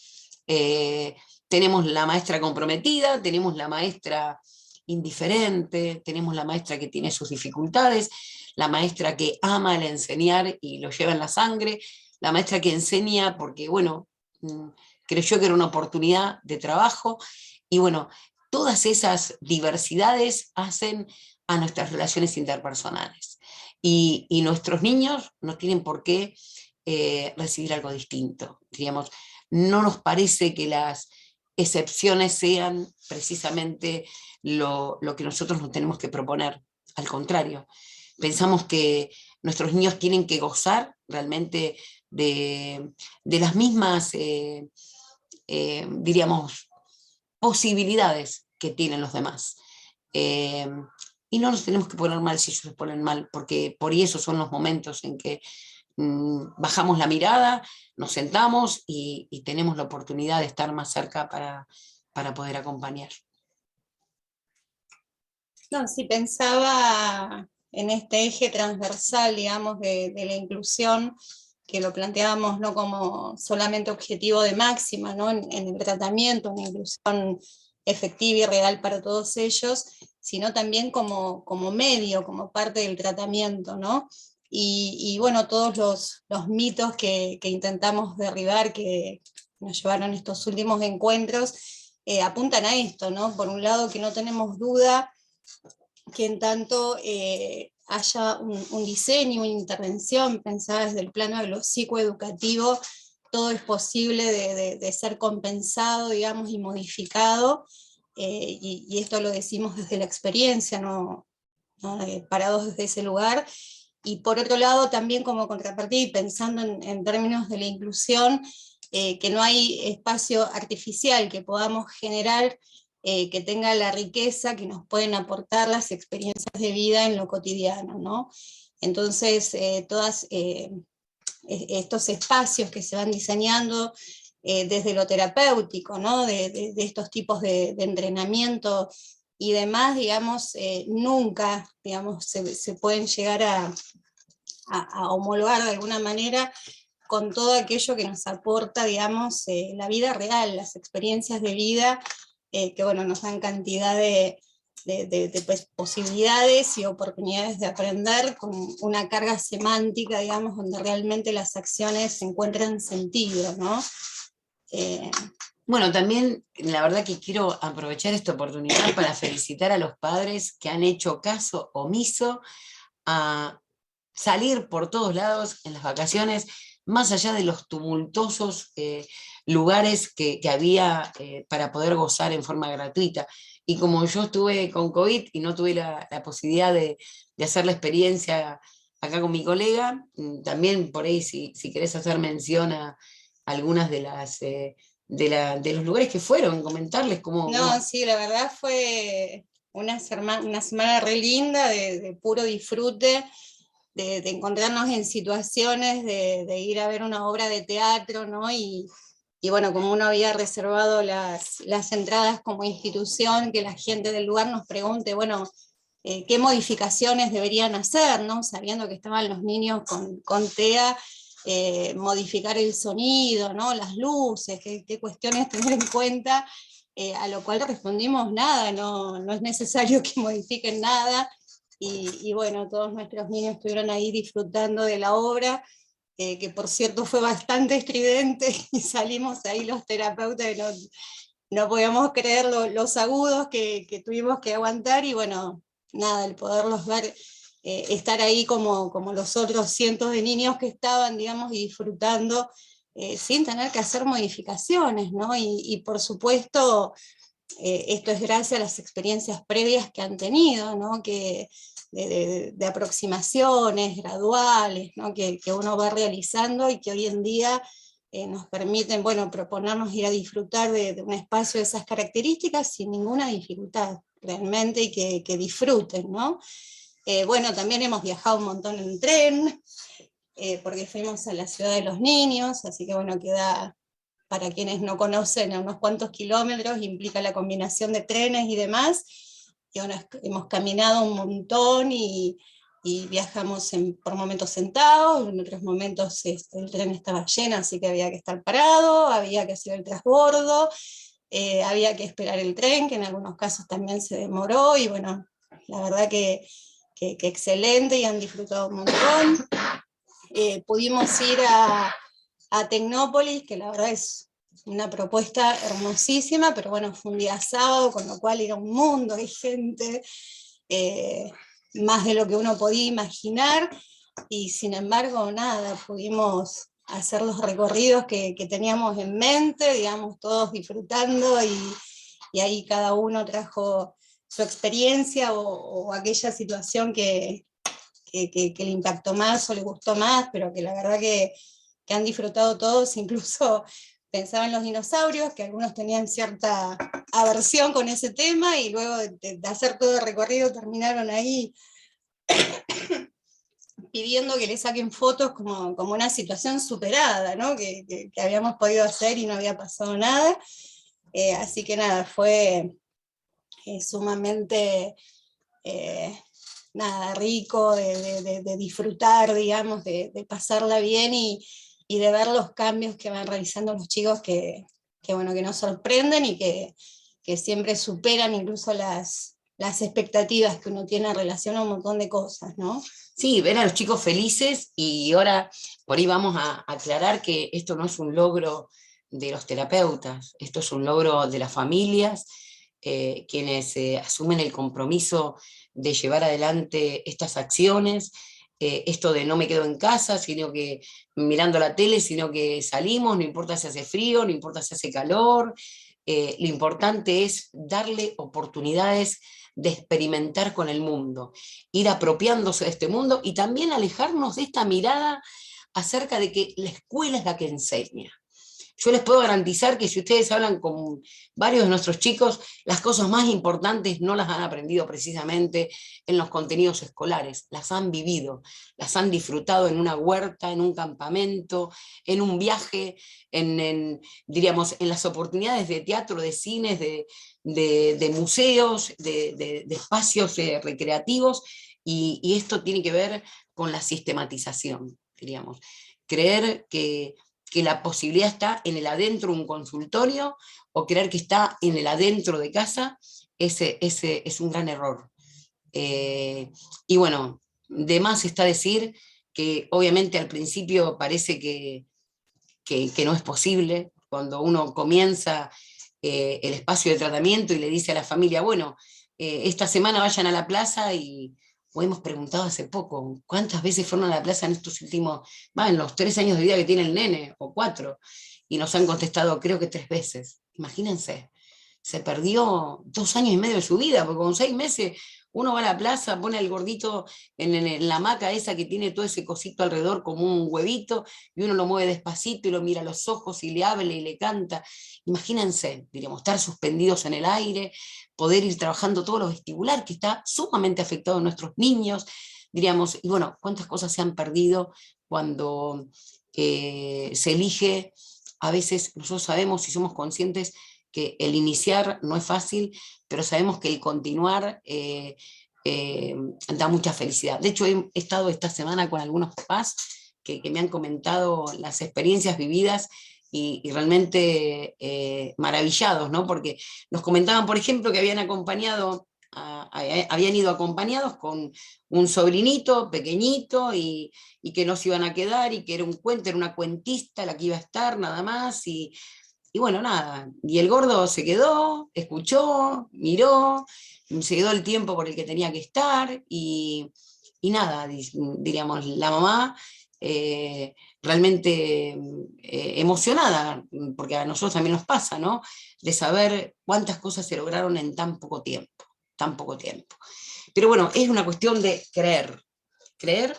Eh, tenemos la maestra comprometida, tenemos la maestra indiferente, tenemos la maestra que tiene sus dificultades, la maestra que ama el enseñar y lo lleva en la sangre, la maestra que enseña porque, bueno, creyó que era una oportunidad de trabajo, y bueno, todas esas diversidades hacen a nuestras relaciones interpersonales. Y nuestros niños no tienen por qué recibir algo distinto, diríamos. No nos parece que las excepciones sean precisamente lo que nosotros nos tenemos que proponer. Al contrario, pensamos que nuestros niños tienen que gozar realmente de las mismas, diríamos, posibilidades que tienen los demás. Eh, y no nos tenemos que poner mal si ellos se ponen mal, porque por eso son los momentos en que bajamos la mirada, nos sentamos y tenemos la oportunidad de estar más cerca para poder acompañar. No, sí pensaba en este eje transversal, digamos, de la inclusión, que lo planteábamos no como solamente objetivo de máxima, ¿no? En el tratamiento, una inclusión efectiva y real para todos ellos, sino también como medio, como parte del tratamiento, ¿no? Y bueno, todos los mitos que intentamos derribar, que nos llevaron estos últimos encuentros, apuntan a esto, ¿no? Por un lado, que no tenemos duda que en tanto haya un diseño, una intervención pensada desde el plano de lo psicoeducativo, todo es posible de ser compensado, digamos, y modificado, y esto lo decimos desde la experiencia, no parados desde ese lugar. Y por otro lado, también como contrapartida, y pensando en términos de la inclusión, que no hay espacio artificial que podamos generar que tenga la riqueza que nos pueden aportar las experiencias de vida en lo cotidiano, ¿no? Entonces, todos estos espacios que se van diseñando desde lo terapéutico, ¿no? De estos tipos de entrenamiento y demás, digamos, nunca, digamos, se pueden llegar a homologar de alguna manera con todo aquello que nos aporta, digamos, la vida real, las experiencias de vida, que bueno, nos dan cantidad de pues, posibilidades y oportunidades de aprender con una carga semántica, digamos, donde realmente las acciones se encuentran sentido, ¿no? Bueno, también la verdad que quiero aprovechar esta oportunidad para felicitar a los padres que han hecho caso omiso a salir por todos lados en las vacaciones, más allá de los tumultuosos lugares que había para poder gozar en forma gratuita. Y como yo estuve con COVID y no tuve la posibilidad de hacer la experiencia acá con mi colega, también por ahí si querés hacer mención a algunas de las... de los lugares que fueron, comentarles cómo... No, sí, la verdad fue una semana re linda, de puro disfrute, de encontrarnos en situaciones de ir a ver una obra de teatro, ¿no? Y bueno, como uno había reservado las entradas como institución, que la gente del lugar nos pregunte, bueno, qué modificaciones deberían hacer, ¿no? Sabiendo que estaban los niños con TEA, modificar el sonido, ¿no? Las luces, qué cuestiones tener en cuenta, a lo cual respondimos nada, no es necesario que modifiquen nada, y bueno, todos nuestros niños estuvieron ahí disfrutando de la obra, que por cierto fue bastante estridente, y salimos ahí los terapeutas y no podíamos creer los agudos que tuvimos que aguantar, y bueno, nada, el poderlos ver, estar ahí como los otros cientos de niños que estaban, digamos, y disfrutando, sin tener que hacer modificaciones, ¿no? Y por supuesto, esto es gracias a las experiencias previas que han tenido, ¿no? De aproximaciones graduales, ¿no? que uno va realizando y que hoy en día nos permiten, bueno, proponernos ir a disfrutar de un espacio de esas características sin ninguna dificultad, realmente, y que disfruten, ¿no? Bueno, también hemos viajado un montón en tren, porque fuimos a la ciudad de los niños, así que bueno, queda, para quienes no conocen, a unos cuantos kilómetros, implica la combinación de trenes y demás, y bueno, hemos caminado un montón y viajamos por momentos sentados, en otros momentos el tren estaba lleno, así que había que estar parado, había que hacer el transbordo, había que esperar el tren, que en algunos casos también se demoró, y bueno, la verdad que excelente, y han disfrutado un montón. Pudimos ir a Tecnópolis, que la verdad es una propuesta hermosísima, pero bueno, fue un día sábado, con lo cual era un mundo de gente, más de lo que uno podía imaginar, y sin embargo, nada, pudimos hacer los recorridos que teníamos en mente, digamos, todos disfrutando, y ahí cada uno trajo su experiencia o aquella situación que le impactó más o le gustó más, pero que la verdad que han disfrutado todos, incluso pensaba en los dinosaurios, que algunos tenían cierta aversión con ese tema, y luego de hacer todo el recorrido terminaron ahí pidiendo que le saquen fotos como una situación superada, ¿no? Que habíamos podido hacer y no había pasado nada. Así que nada, fue sumamente nada, rico de disfrutar, digamos, de pasarla bien, y de ver los cambios que van realizando los chicos, bueno, que nos sorprenden y que siempre superan incluso las expectativas que uno tiene en relación a un montón de cosas, ¿no? Sí, ver a los chicos felices, y ahora por ahí vamos a aclarar que esto no es un logro de los terapeutas, esto es un logro de las familias, quienes asumen el compromiso de llevar adelante estas acciones, esto de no me quedo en casa, sino que mirando la tele, sino que salimos, no importa si hace frío, no importa si hace calor, lo importante es darle oportunidades de experimentar con el mundo, ir apropiándose de este mundo, y también alejarnos de esta mirada acerca de que la escuela es la que enseña. Yo les puedo garantizar que si ustedes hablan con varios de nuestros chicos, las cosas más importantes no las han aprendido precisamente en los contenidos escolares, las han vivido, las han disfrutado en una huerta, en un campamento, en un viaje, diríamos, en las oportunidades de teatro, de cines, de museos, de espacios recreativos, y esto tiene que ver con la sistematización, diríamos. Creer que la posibilidad está en el adentro de un consultorio, o creer que está en el adentro de casa, ese es un gran error. Y bueno, de más está decir que obviamente al principio parece que no es posible, cuando uno comienza el espacio de tratamiento y le dice a la familia, bueno, esta semana vayan a la plaza, y o hemos preguntado hace poco, ¿cuántas veces fueron a la plaza en estos últimos, en los 3 años de vida que tiene el nene, o 4? Y nos han contestado, creo que 3 veces. Imagínense, se perdió 2 años y medio de su vida, porque con 6 meses uno va a la plaza, pone al gordito en la hamaca esa que tiene todo ese cosito alrededor como un huevito, y uno lo mueve despacito y lo mira a los ojos y le habla y le canta. Imagínense, diríamos, estar suspendidos en el aire, poder ir trabajando todo lo vestibular, que está sumamente afectado en nuestros niños, diríamos, y bueno, cuántas cosas se han perdido cuando se elige. A veces nosotros sabemos y somos conscientes que el iniciar no es fácil, pero sabemos que el continuar da mucha felicidad. De hecho, he estado esta semana con algunos papás que me han comentado las experiencias vividas, y realmente maravillados, ¿no? Porque nos comentaban, por ejemplo, que habían acompañado habían ido acompañados con un sobrinito pequeñito y que no se iban a quedar y que era un cuento, era una cuentista la que iba a estar nada más y bueno, nada, y el gordo se quedó, escuchó, miró, se quedó el tiempo por el que tenía que estar y nada, diríamos, la mamá realmente emocionada, porque a nosotros también nos pasa, ¿no? De saber cuántas cosas se lograron en tan poco tiempo, tan poco tiempo. Pero bueno, es una cuestión de creer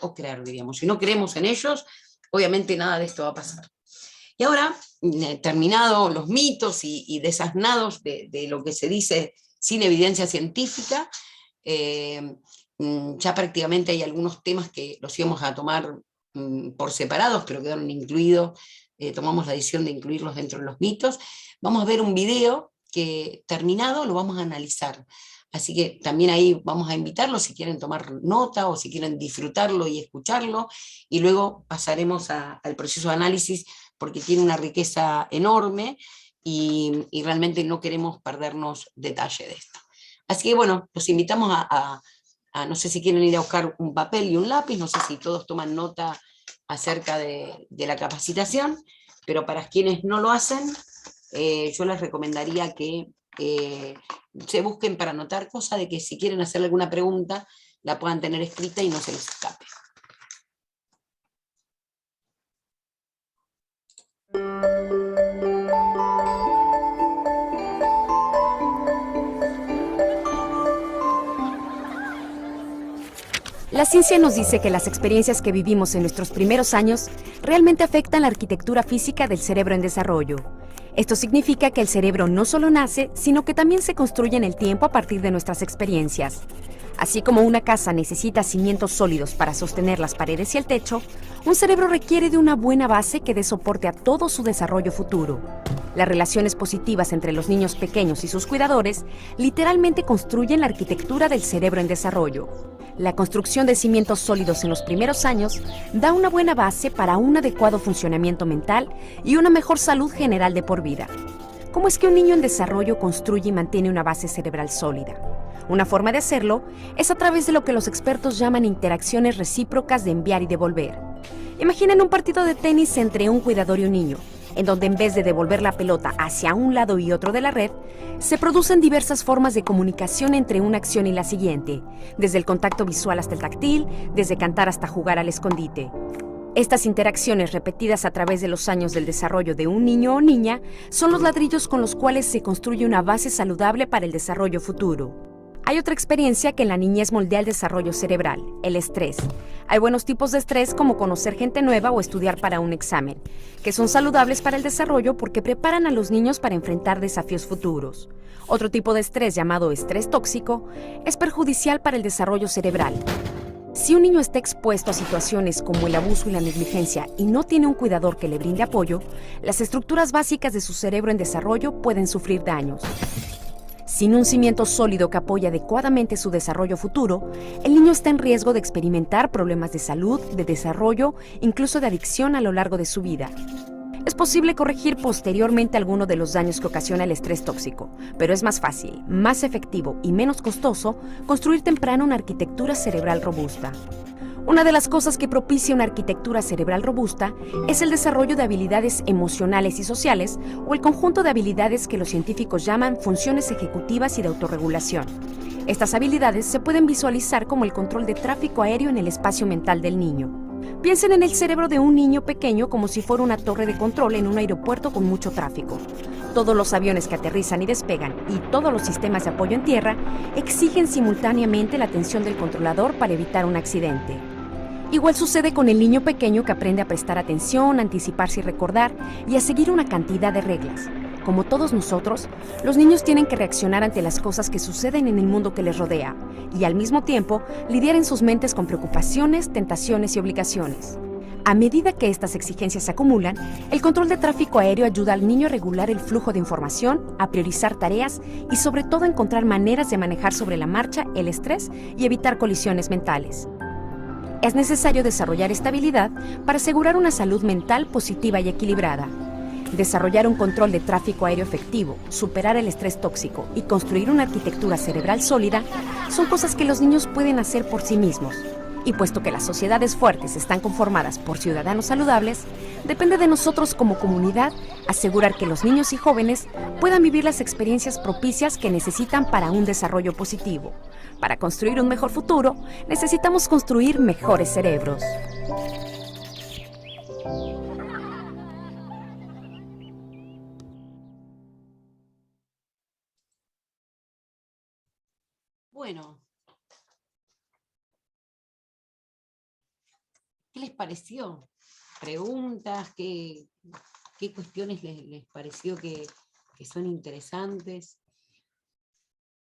o creer, diríamos. Si no creemos en ellos, obviamente nada de esto va a pasar. Y ahora, terminado los mitos y desasnados de lo que se dice sin evidencia científica, ya prácticamente hay algunos temas que los íbamos a tomar por separados, pero quedaron incluidos, tomamos la decisión de incluirlos dentro de los mitos. Vamos a ver un video que terminado lo vamos a analizar. Así que también ahí vamos a invitarlos si quieren tomar nota o si quieren disfrutarlo y escucharlo, y luego pasaremos al proceso de análisis porque tiene una riqueza enorme y realmente no queremos perdernos detalle de esto. Así que bueno, los invitamos a no sé si quieren ir a buscar un papel y un lápiz, no sé si todos toman nota acerca de la capacitación, pero para quienes no lo hacen, yo les recomendaría que se busquen para anotar, cosa de que si quieren hacerle alguna pregunta, la puedan tener escrita y no se les escape. La ciencia nos dice que las experiencias que vivimos en nuestros primeros años realmente afectan la arquitectura física del cerebro en desarrollo. Esto significa que el cerebro no solo nace, sino que también se construye en el tiempo a partir de nuestras experiencias. Así como una casa necesita cimientos sólidos para sostener las paredes y el techo, un cerebro requiere de una buena base que dé soporte a todo su desarrollo futuro. Las relaciones positivas entre los niños pequeños y sus cuidadores literalmente construyen la arquitectura del cerebro en desarrollo. La construcción de cimientos sólidos en los primeros años da una buena base para un adecuado funcionamiento mental y una mejor salud general de por vida. ¿Cómo es que un niño en desarrollo construye y mantiene una base cerebral sólida? Una forma de hacerlo es a través de lo que los expertos llaman interacciones recíprocas de enviar y devolver. Imaginen un partido de tenis entre un cuidador y un niño, en donde en vez de devolver la pelota hacia un lado y otro de la red, se producen diversas formas de comunicación entre una acción y la siguiente, desde el contacto visual hasta el táctil, desde cantar hasta jugar al escondite. Estas interacciones repetidas a través de los años del desarrollo de un niño o niña son los ladrillos con los cuales se construye una base saludable para el desarrollo futuro. Hay otra experiencia que en la niñez moldea el desarrollo cerebral, el estrés. Hay buenos tipos de estrés como conocer gente nueva o estudiar para un examen, que son saludables para el desarrollo porque preparan a los niños para enfrentar desafíos futuros. Otro tipo de estrés, llamado estrés tóxico, es perjudicial para el desarrollo cerebral. Si un niño está expuesto a situaciones como el abuso y la negligencia y no tiene un cuidador que le brinde apoyo, las estructuras básicas de su cerebro en desarrollo pueden sufrir daños. Sin un cimiento sólido que apoye adecuadamente su desarrollo futuro, el niño está en riesgo de experimentar problemas de salud, de desarrollo, incluso de adicción a lo largo de su vida. Es posible corregir posteriormente alguno de los daños que ocasiona el estrés tóxico, pero es más fácil, más efectivo y menos costoso construir temprano una arquitectura cerebral robusta. Una de las cosas que propicia una arquitectura cerebral robusta es el desarrollo de habilidades emocionales y sociales o el conjunto de habilidades que los científicos llaman funciones ejecutivas y de autorregulación. Estas habilidades se pueden visualizar como el control de tráfico aéreo en el espacio mental del niño. Piensen en el cerebro de un niño pequeño como si fuera una torre de control en un aeropuerto con mucho tráfico. Todos los aviones que aterrizan y despegan y todos los sistemas de apoyo en tierra exigen simultáneamente la atención del controlador para evitar un accidente. Igual sucede con el niño pequeño que aprende a prestar atención, a anticiparse y recordar y a seguir una cantidad de reglas. Como todos nosotros, los niños tienen que reaccionar ante las cosas que suceden en el mundo que les rodea y al mismo tiempo lidiar en sus mentes con preocupaciones, tentaciones y obligaciones. A medida que estas exigencias se acumulan, el control de tráfico aéreo ayuda al niño a regular el flujo de información, a priorizar tareas y sobre todo a encontrar maneras de manejar sobre la marcha el estrés y evitar colisiones mentales. Es necesario desarrollar esta habilidad para asegurar una salud mental positiva y equilibrada. Desarrollar un control de tráfico aéreo efectivo, superar el estrés tóxico y construir una arquitectura cerebral sólida son cosas que los niños pueden hacer por sí mismos. Y puesto que las sociedades fuertes están conformadas por ciudadanos saludables, depende de nosotros como comunidad asegurar que los niños y jóvenes puedan vivir las experiencias propicias que necesitan para un desarrollo positivo. Para construir un mejor futuro, necesitamos construir mejores cerebros. Bueno, ¿qué les pareció? ¿Preguntas? ¿Qué cuestiones les pareció que son interesantes?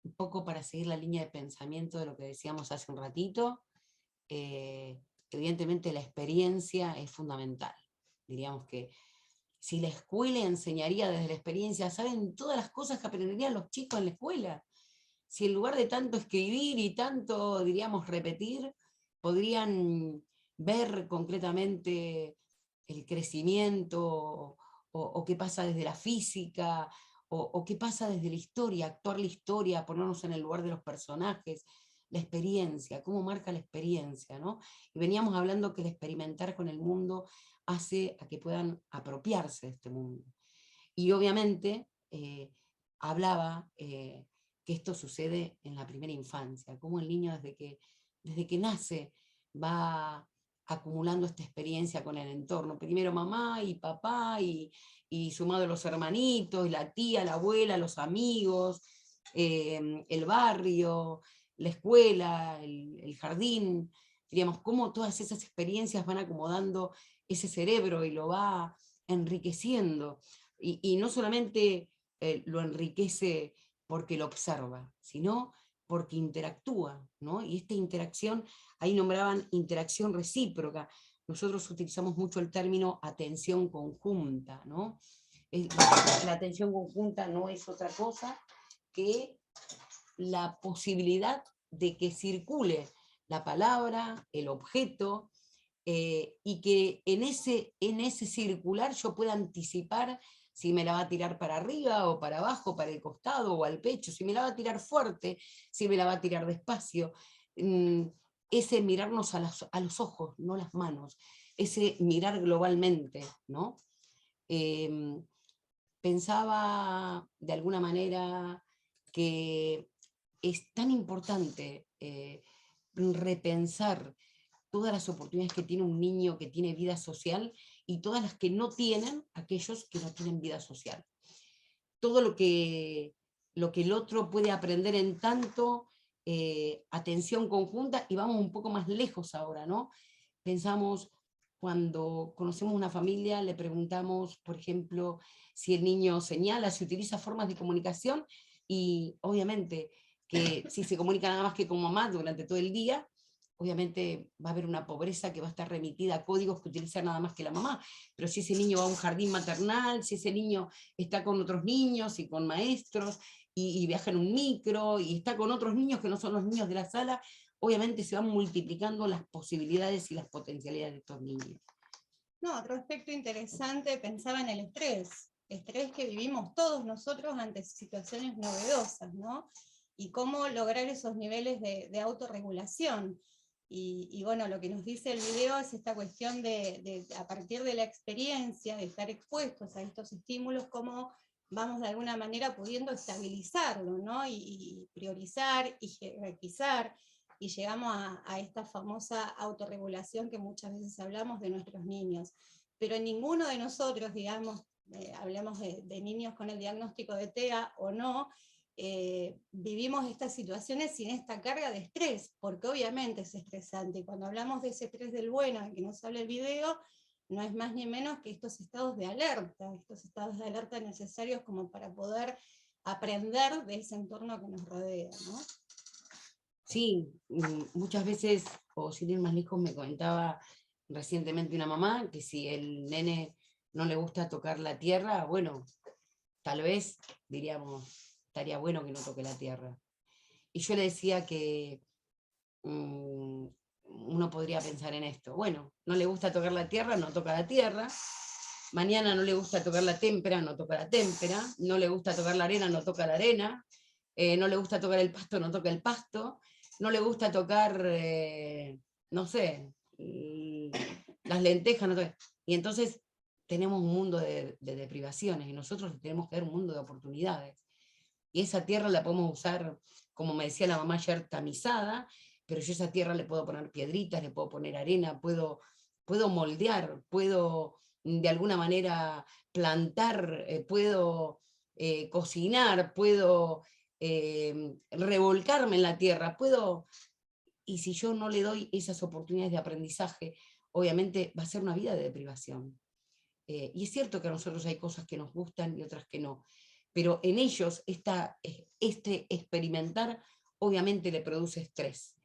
Un poco para seguir la línea de pensamiento de lo que decíamos hace un ratito. Evidentemente la experiencia es fundamental. Diríamos que si la escuela enseñaría desde la experiencia, ¿saben todas las cosas que aprenderían los chicos en la escuela? Si en lugar de tanto escribir y tanto, diríamos, repetir, podrían ver concretamente el crecimiento, o qué pasa desde la física, o qué pasa desde la historia, actuar la historia, ponernos en el lugar de los personajes, la experiencia, cómo marca la experiencia, ¿no? Y veníamos hablando que el experimentar con el mundo hace a que puedan apropiarse de este mundo. Y obviamente hablaba que esto sucede en la primera infancia, cómo el niño desde que nace va acumulando esta experiencia con el entorno. Primero mamá y papá, y sumado los hermanitos, la tía, la abuela, los amigos, el barrio, la escuela, el jardín. Diríamos, cómo todas esas experiencias van acomodando ese cerebro y lo va enriqueciendo. Y no solamente lo enriquece porque lo observa, sino porque interactúa, ¿no? Y esta interacción, ahí nombraban interacción recíproca. Nosotros utilizamos mucho el término atención conjunta, ¿no? La atención conjunta no es otra cosa que la posibilidad de que circule la palabra, el objeto, y que en ese circular yo pueda anticipar si me la va a tirar para arriba o para abajo, para el costado o al pecho, si me la va a tirar fuerte, si me la va a tirar despacio. Ese mirarnos a los ojos, no las manos, ese mirar globalmente, ¿no? Pensaba de alguna manera que es tan importante repensar todas las oportunidades que tiene un niño que tiene vida social y todas las que no tienen aquellos que no tienen vida social. Todo lo que el otro puede aprender en tanto atención conjunta, y vamos un poco más lejos ahora, ¿no? Pensamos, cuando conocemos una familia, le preguntamos, por ejemplo, si el niño señala, si utiliza formas de comunicación, y obviamente que si se comunica nada más que con mamá durante todo el día, obviamente va a haber una pobreza que va a estar remitida a códigos que utiliza nada más que la mamá. Pero si ese niño va a un jardín maternal, si ese niño está con otros niños y con maestros, y viaja en un micro, y está con otros niños que no son los niños de la sala, obviamente se van multiplicando las posibilidades y las potencialidades de estos niños. No, otro aspecto interesante, pensaba en el estrés que vivimos todos nosotros ante situaciones novedosas, ¿no? Y cómo lograr esos niveles de autorregulación. Y bueno, lo que nos dice el video es esta cuestión de a partir de la experiencia, de estar expuestos a estos estímulos, cómo vamos de alguna manera pudiendo estabilizarlo, ¿no? Y priorizar y jerarquizar, y llegamos a esta famosa autorregulación que muchas veces hablamos de nuestros niños. Pero ninguno de nosotros, digamos, hablamos de niños con el diagnóstico de TEA o no, vivimos estas situaciones sin esta carga de estrés, porque obviamente es estresante. Y cuando hablamos de ese estrés del bueno, en que nos habla el video, no es más ni menos que estos estados de alerta necesarios como para poder aprender de ese entorno que nos rodea, ¿no? Sí, muchas veces, o sin ir más lejos, me comentaba recientemente una mamá que si el nene no le gusta tocar la tierra, bueno, tal vez, diríamos, estaría bueno que no toque la tierra. Y yo le decía que uno podría pensar en esto. Bueno, no le gusta tocar la tierra, no toca la tierra. mañana no le gusta tocar la témpera, no toca la témpera, no le gusta tocar la arena, no toca la arena, no le gusta tocar el pasto, no toca el pasto, no le gusta tocar, no sé, las lentejas, no toca. Y entonces tenemos un mundo de deprivaciones, y nosotros tenemos que dar un mundo de oportunidades. Y esa tierra la podemos usar, como me decía la mamá ayer, tamizada, pero yo a esa tierra le puedo poner piedritas, le puedo poner arena, puedo moldear, puedo de alguna manera plantar, puedo cocinar, puedo revolcarme en la tierra, puedo, y si yo no le doy esas oportunidades de aprendizaje, obviamente va a ser una vida de deprivación. Y es cierto que a nosotros hay cosas que nos gustan y otras que no, pero en ellos este experimentar obviamente le produce estrés.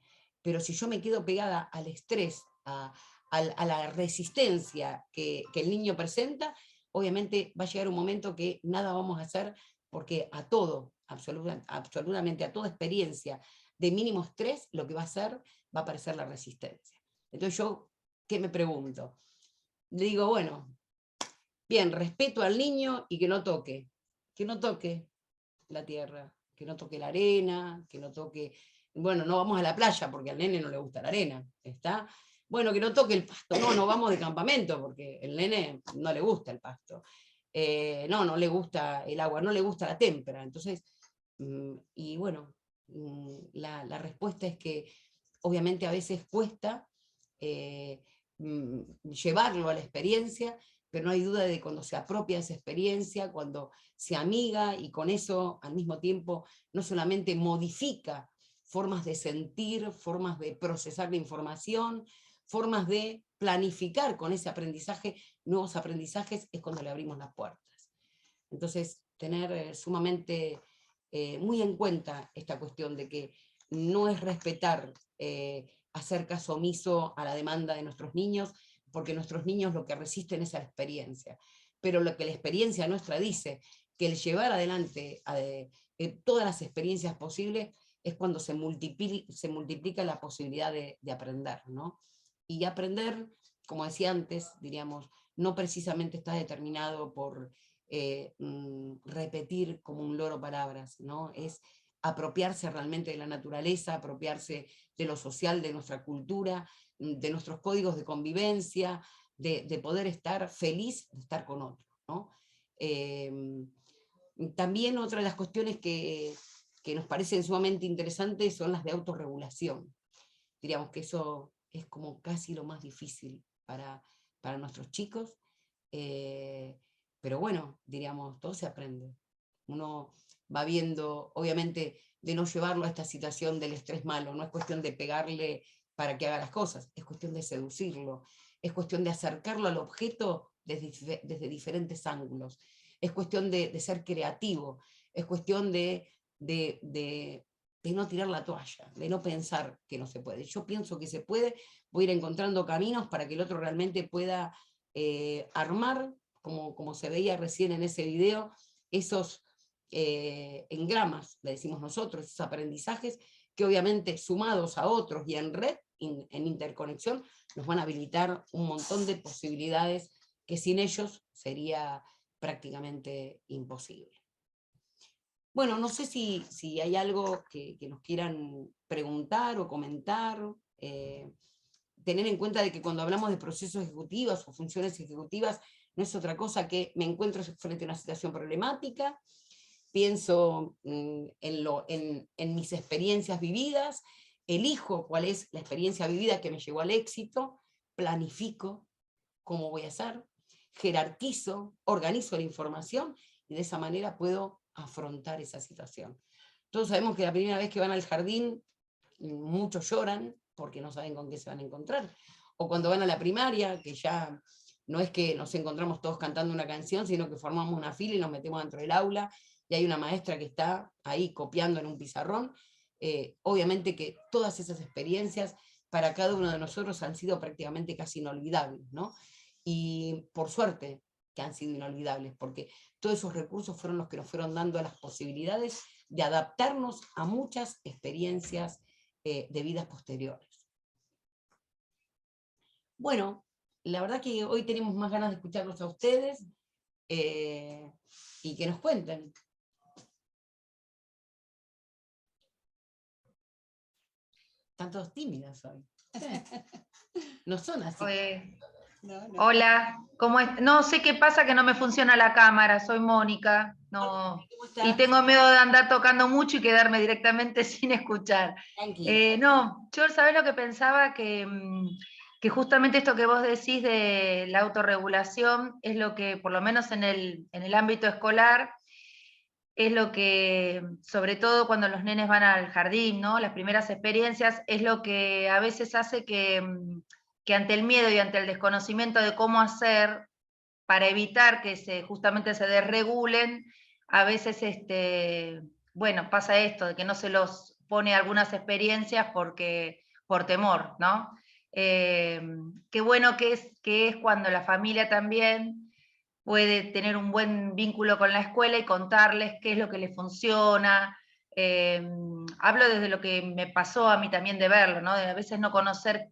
Pero si yo me quedo pegada al estrés, a la resistencia que el niño presenta, obviamente va a llegar un momento que nada vamos a hacer, porque a todo, absolutamente a toda experiencia de mínimo estrés, lo que va a hacer va a aparecer la resistencia. Entonces yo, ¿qué me pregunto? Le digo, bueno, bien, respeto al niño y que no toque la tierra, que no toque la arena, que no toque, bueno, no vamos a la playa porque al nene no le gusta la arena, ¿está? Bueno, que no toque el pasto, no vamos de campamento porque el nene no le gusta el pasto, no le gusta el agua, no le gusta la témpera, entonces, y bueno, la respuesta es que obviamente a veces cuesta llevarlo a la experiencia, pero no hay duda de cuando se apropia esa experiencia, cuando se amiga y con eso al mismo tiempo no solamente modifica formas de sentir, formas de procesar la información, formas de planificar con ese aprendizaje, nuevos aprendizajes, es cuando le abrimos las puertas. Entonces, tener sumamente muy en cuenta esta cuestión de que no es respetar, hacer caso omiso a la demanda de nuestros niños, porque nuestros niños lo que resisten es a la experiencia. Pero lo que la experiencia nuestra dice, que el llevar adelante todas las experiencias posibles, es cuando se multiplica la posibilidad de aprender, ¿no? Y aprender, como decía antes, diríamos, no precisamente está determinado por repetir como un loro palabras, ¿no? Es apropiarse realmente de la naturaleza, apropiarse de lo social, de nuestra cultura, de nuestros códigos de convivencia, de poder estar feliz de estar con otro, ¿no? También otra de las cuestiones que nos parecen sumamente interesantes son las de autorregulación. Diríamos que eso es como casi lo más difícil para nuestros chicos, pero bueno, diríamos, todo se aprende. Uno va viendo, obviamente, de no llevarlo a esta situación del estrés malo, no es cuestión de pegarle para que haga las cosas, es cuestión de seducirlo, es cuestión de acercarlo al objeto desde diferentes ángulos, es cuestión de ser creativo, es cuestión de no tirar la toalla, de no pensar que no se puede. Yo pienso que se puede, voy a ir encontrando caminos para que el otro realmente pueda armar, como se veía recién en ese video, esos engramas, le decimos nosotros, esos aprendizajes, que obviamente sumados a otros y en red, en interconexión, nos van a habilitar un montón de posibilidades que sin ellos sería prácticamente imposible. Bueno, no sé si hay algo que nos quieran preguntar o comentar. Tener en cuenta de que cuando hablamos de procesos ejecutivos o funciones ejecutivas, no es otra cosa que me encuentro frente a una situación problemática, pienso en mis experiencias vividas, elijo cuál es la experiencia vivida que me llevó al éxito, planifico cómo voy a hacer, jerarquizo, organizo la información y de esa manera puedo afrontar esa situación. Todos sabemos que la primera vez que van al jardín, muchos lloran porque no saben con qué se van a encontrar. O cuando van a la primaria, que ya no es que nos encontramos todos cantando una canción, sino que formamos una fila y nos metemos dentro del aula y hay una maestra que está ahí copiando en un pizarrón. Obviamente que todas esas experiencias para cada uno de nosotros han sido prácticamente casi inolvidables, ¿no? Y por suerte que han sido inolvidables, porque todos esos recursos fueron los que nos fueron dando las posibilidades de adaptarnos a muchas experiencias de vidas posteriores. Bueno, la verdad que hoy tenemos más ganas de escucharlos a ustedes y que nos cuenten. Están todos tímidas hoy. No son así. No. Hola, ¿cómo es? No sé qué pasa que no me funciona la cámara, soy Mónica, no, ¿Cómo estás? y tengo miedo de andar tocando mucho y quedarme directamente sin escuchar. Tranquila. No, yo sabés lo que pensaba, que justamente esto que vos decís de la autorregulación es lo que, por lo menos en el ámbito escolar, es lo que, sobre todo cuando los nenes van al jardín, ¿no? Las primeras experiencias, es lo que a veces hace que ante el miedo y ante el desconocimiento de cómo hacer para evitar que justamente se desregulen, a veces bueno, pasa esto, de que no se los pone algunas experiencias por temor, ¿no? Qué bueno que es cuando la familia también puede tener un buen vínculo con la escuela y contarles qué es lo que les funciona. Hablo desde lo que me pasó a mí también de verlo, ¿no? De a veces no conocer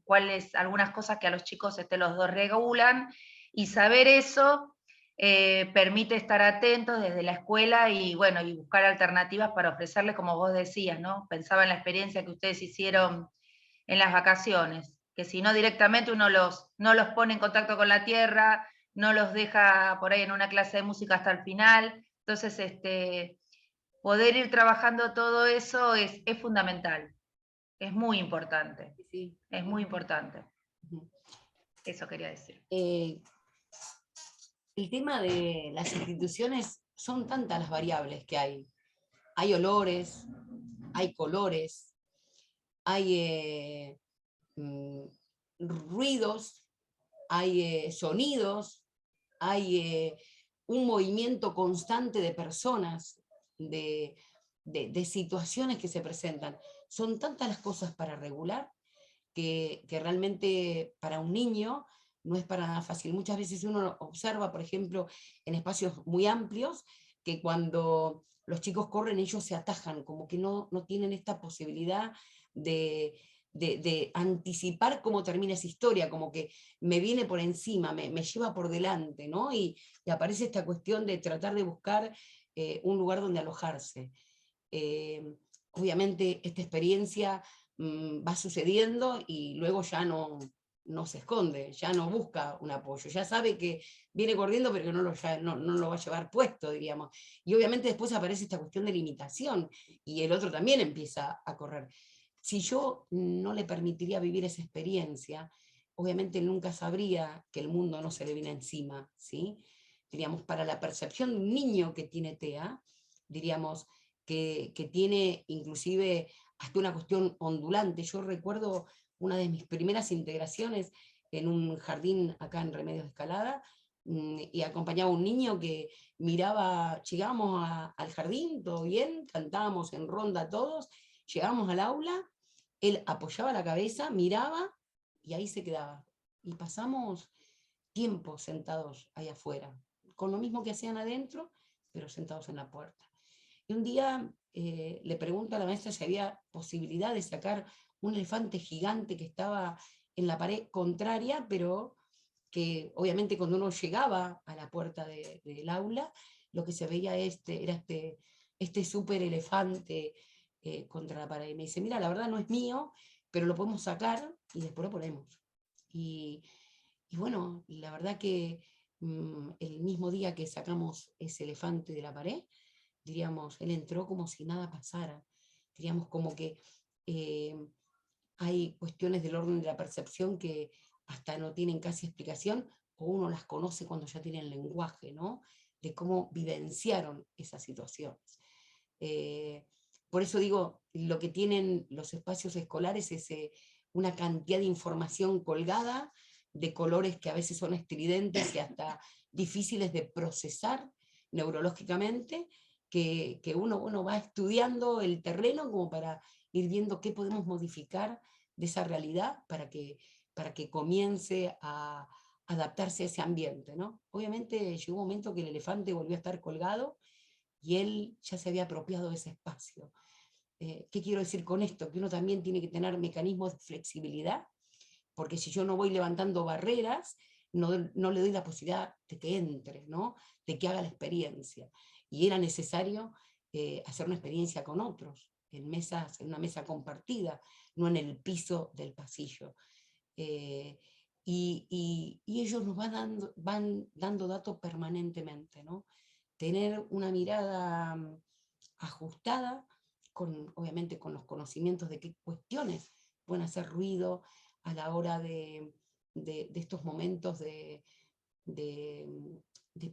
algunas cosas que a los chicos los desregulan, y saber eso permite estar atentos desde la escuela y, bueno, y buscar alternativas para ofrecerles, como vos decías, ¿no? Pensaba en la experiencia que ustedes hicieron en las vacaciones, que si no directamente uno no los pone en contacto con la tierra, no los deja por ahí en una clase de música hasta el final. Entonces, poder ir trabajando todo eso es fundamental, es muy importante, Sí. es muy importante. Ujú. Eso quería decir. El tema de las instituciones, son tantas las variables que hay. Hay olores, hay colores, hay ruidos, hay sonidos, hay un movimiento constante de personas, de situaciones que se presentan. Son tantas las cosas para regular que realmente para un niño no es para nada fácil. Muchas veces uno observa, por ejemplo, en espacios muy amplios, que cuando los chicos corren ellos se atajan, como que no tienen esta posibilidad de anticipar cómo termina esa historia, como que me viene por encima, me lleva por delante, ¿no? Y aparece esta cuestión de tratar de buscar un lugar donde alojarse. Obviamente esta experiencia va sucediendo y luego ya no se esconde, ya no busca un apoyo, ya sabe que viene corriendo pero que no lo va a llevar puesto, diríamos. Y obviamente después aparece esta cuestión de limitación y el otro también empieza a correr. Si yo no le permitiría vivir esa experiencia, obviamente nunca sabría que el mundo no se le viene encima, ¿sí? Diríamos, para la percepción de un niño que tiene TEA, diríamos que tiene inclusive hasta una cuestión ondulante. Yo recuerdo una de mis primeras integraciones en un jardín acá en Remedios de Escalada, y acompañaba a un niño que miraba, llegábamos al jardín, todo bien, cantábamos en ronda todos, llegábamos al aula, él apoyaba la cabeza, miraba y ahí se quedaba. Y pasamos tiempo sentados ahí afuera, con lo mismo que hacían adentro, pero sentados en la puerta. Y un día le pregunto a la maestra si había posibilidad de sacar un elefante gigante que estaba en la pared contraria, pero que obviamente cuando uno llegaba a la puerta del aula, lo que se veía era este súper elefante contra la pared. Y me dice, mira, la verdad no es mío, pero lo podemos sacar y después lo ponemos. Y bueno, la verdad que el mismo día que sacamos ese elefante de la pared, diríamos, él entró como si nada pasara, diríamos como que hay cuestiones del orden de la percepción que hasta no tienen casi explicación, o uno las conoce cuando ya tienen lenguaje, ¿no? De cómo vivenciaron esas situaciones. Por eso digo, lo que tienen los espacios escolares es una cantidad de información colgada, de colores que a veces son estridentes y hasta difíciles de procesar neurológicamente, que uno va estudiando el terreno como para ir viendo qué podemos modificar de esa realidad para que comience a adaptarse a ese ambiente, ¿no? Obviamente llegó un momento que el elefante volvió a estar colgado y él ya se había apropiado de ese espacio. ¿Qué quiero decir con esto? Que uno también tiene que tener mecanismos de flexibilidad, porque si yo no voy levantando barreras, no le doy la posibilidad de que entre, ¿no? De que haga la experiencia. Y era necesario hacer una experiencia con otros, en una mesa compartida, no en el piso del pasillo. Y ellos nos van dando datos permanentemente, ¿no? Tener una mirada ajustada, obviamente con los conocimientos de qué cuestiones pueden hacer ruido a la hora de estos momentos de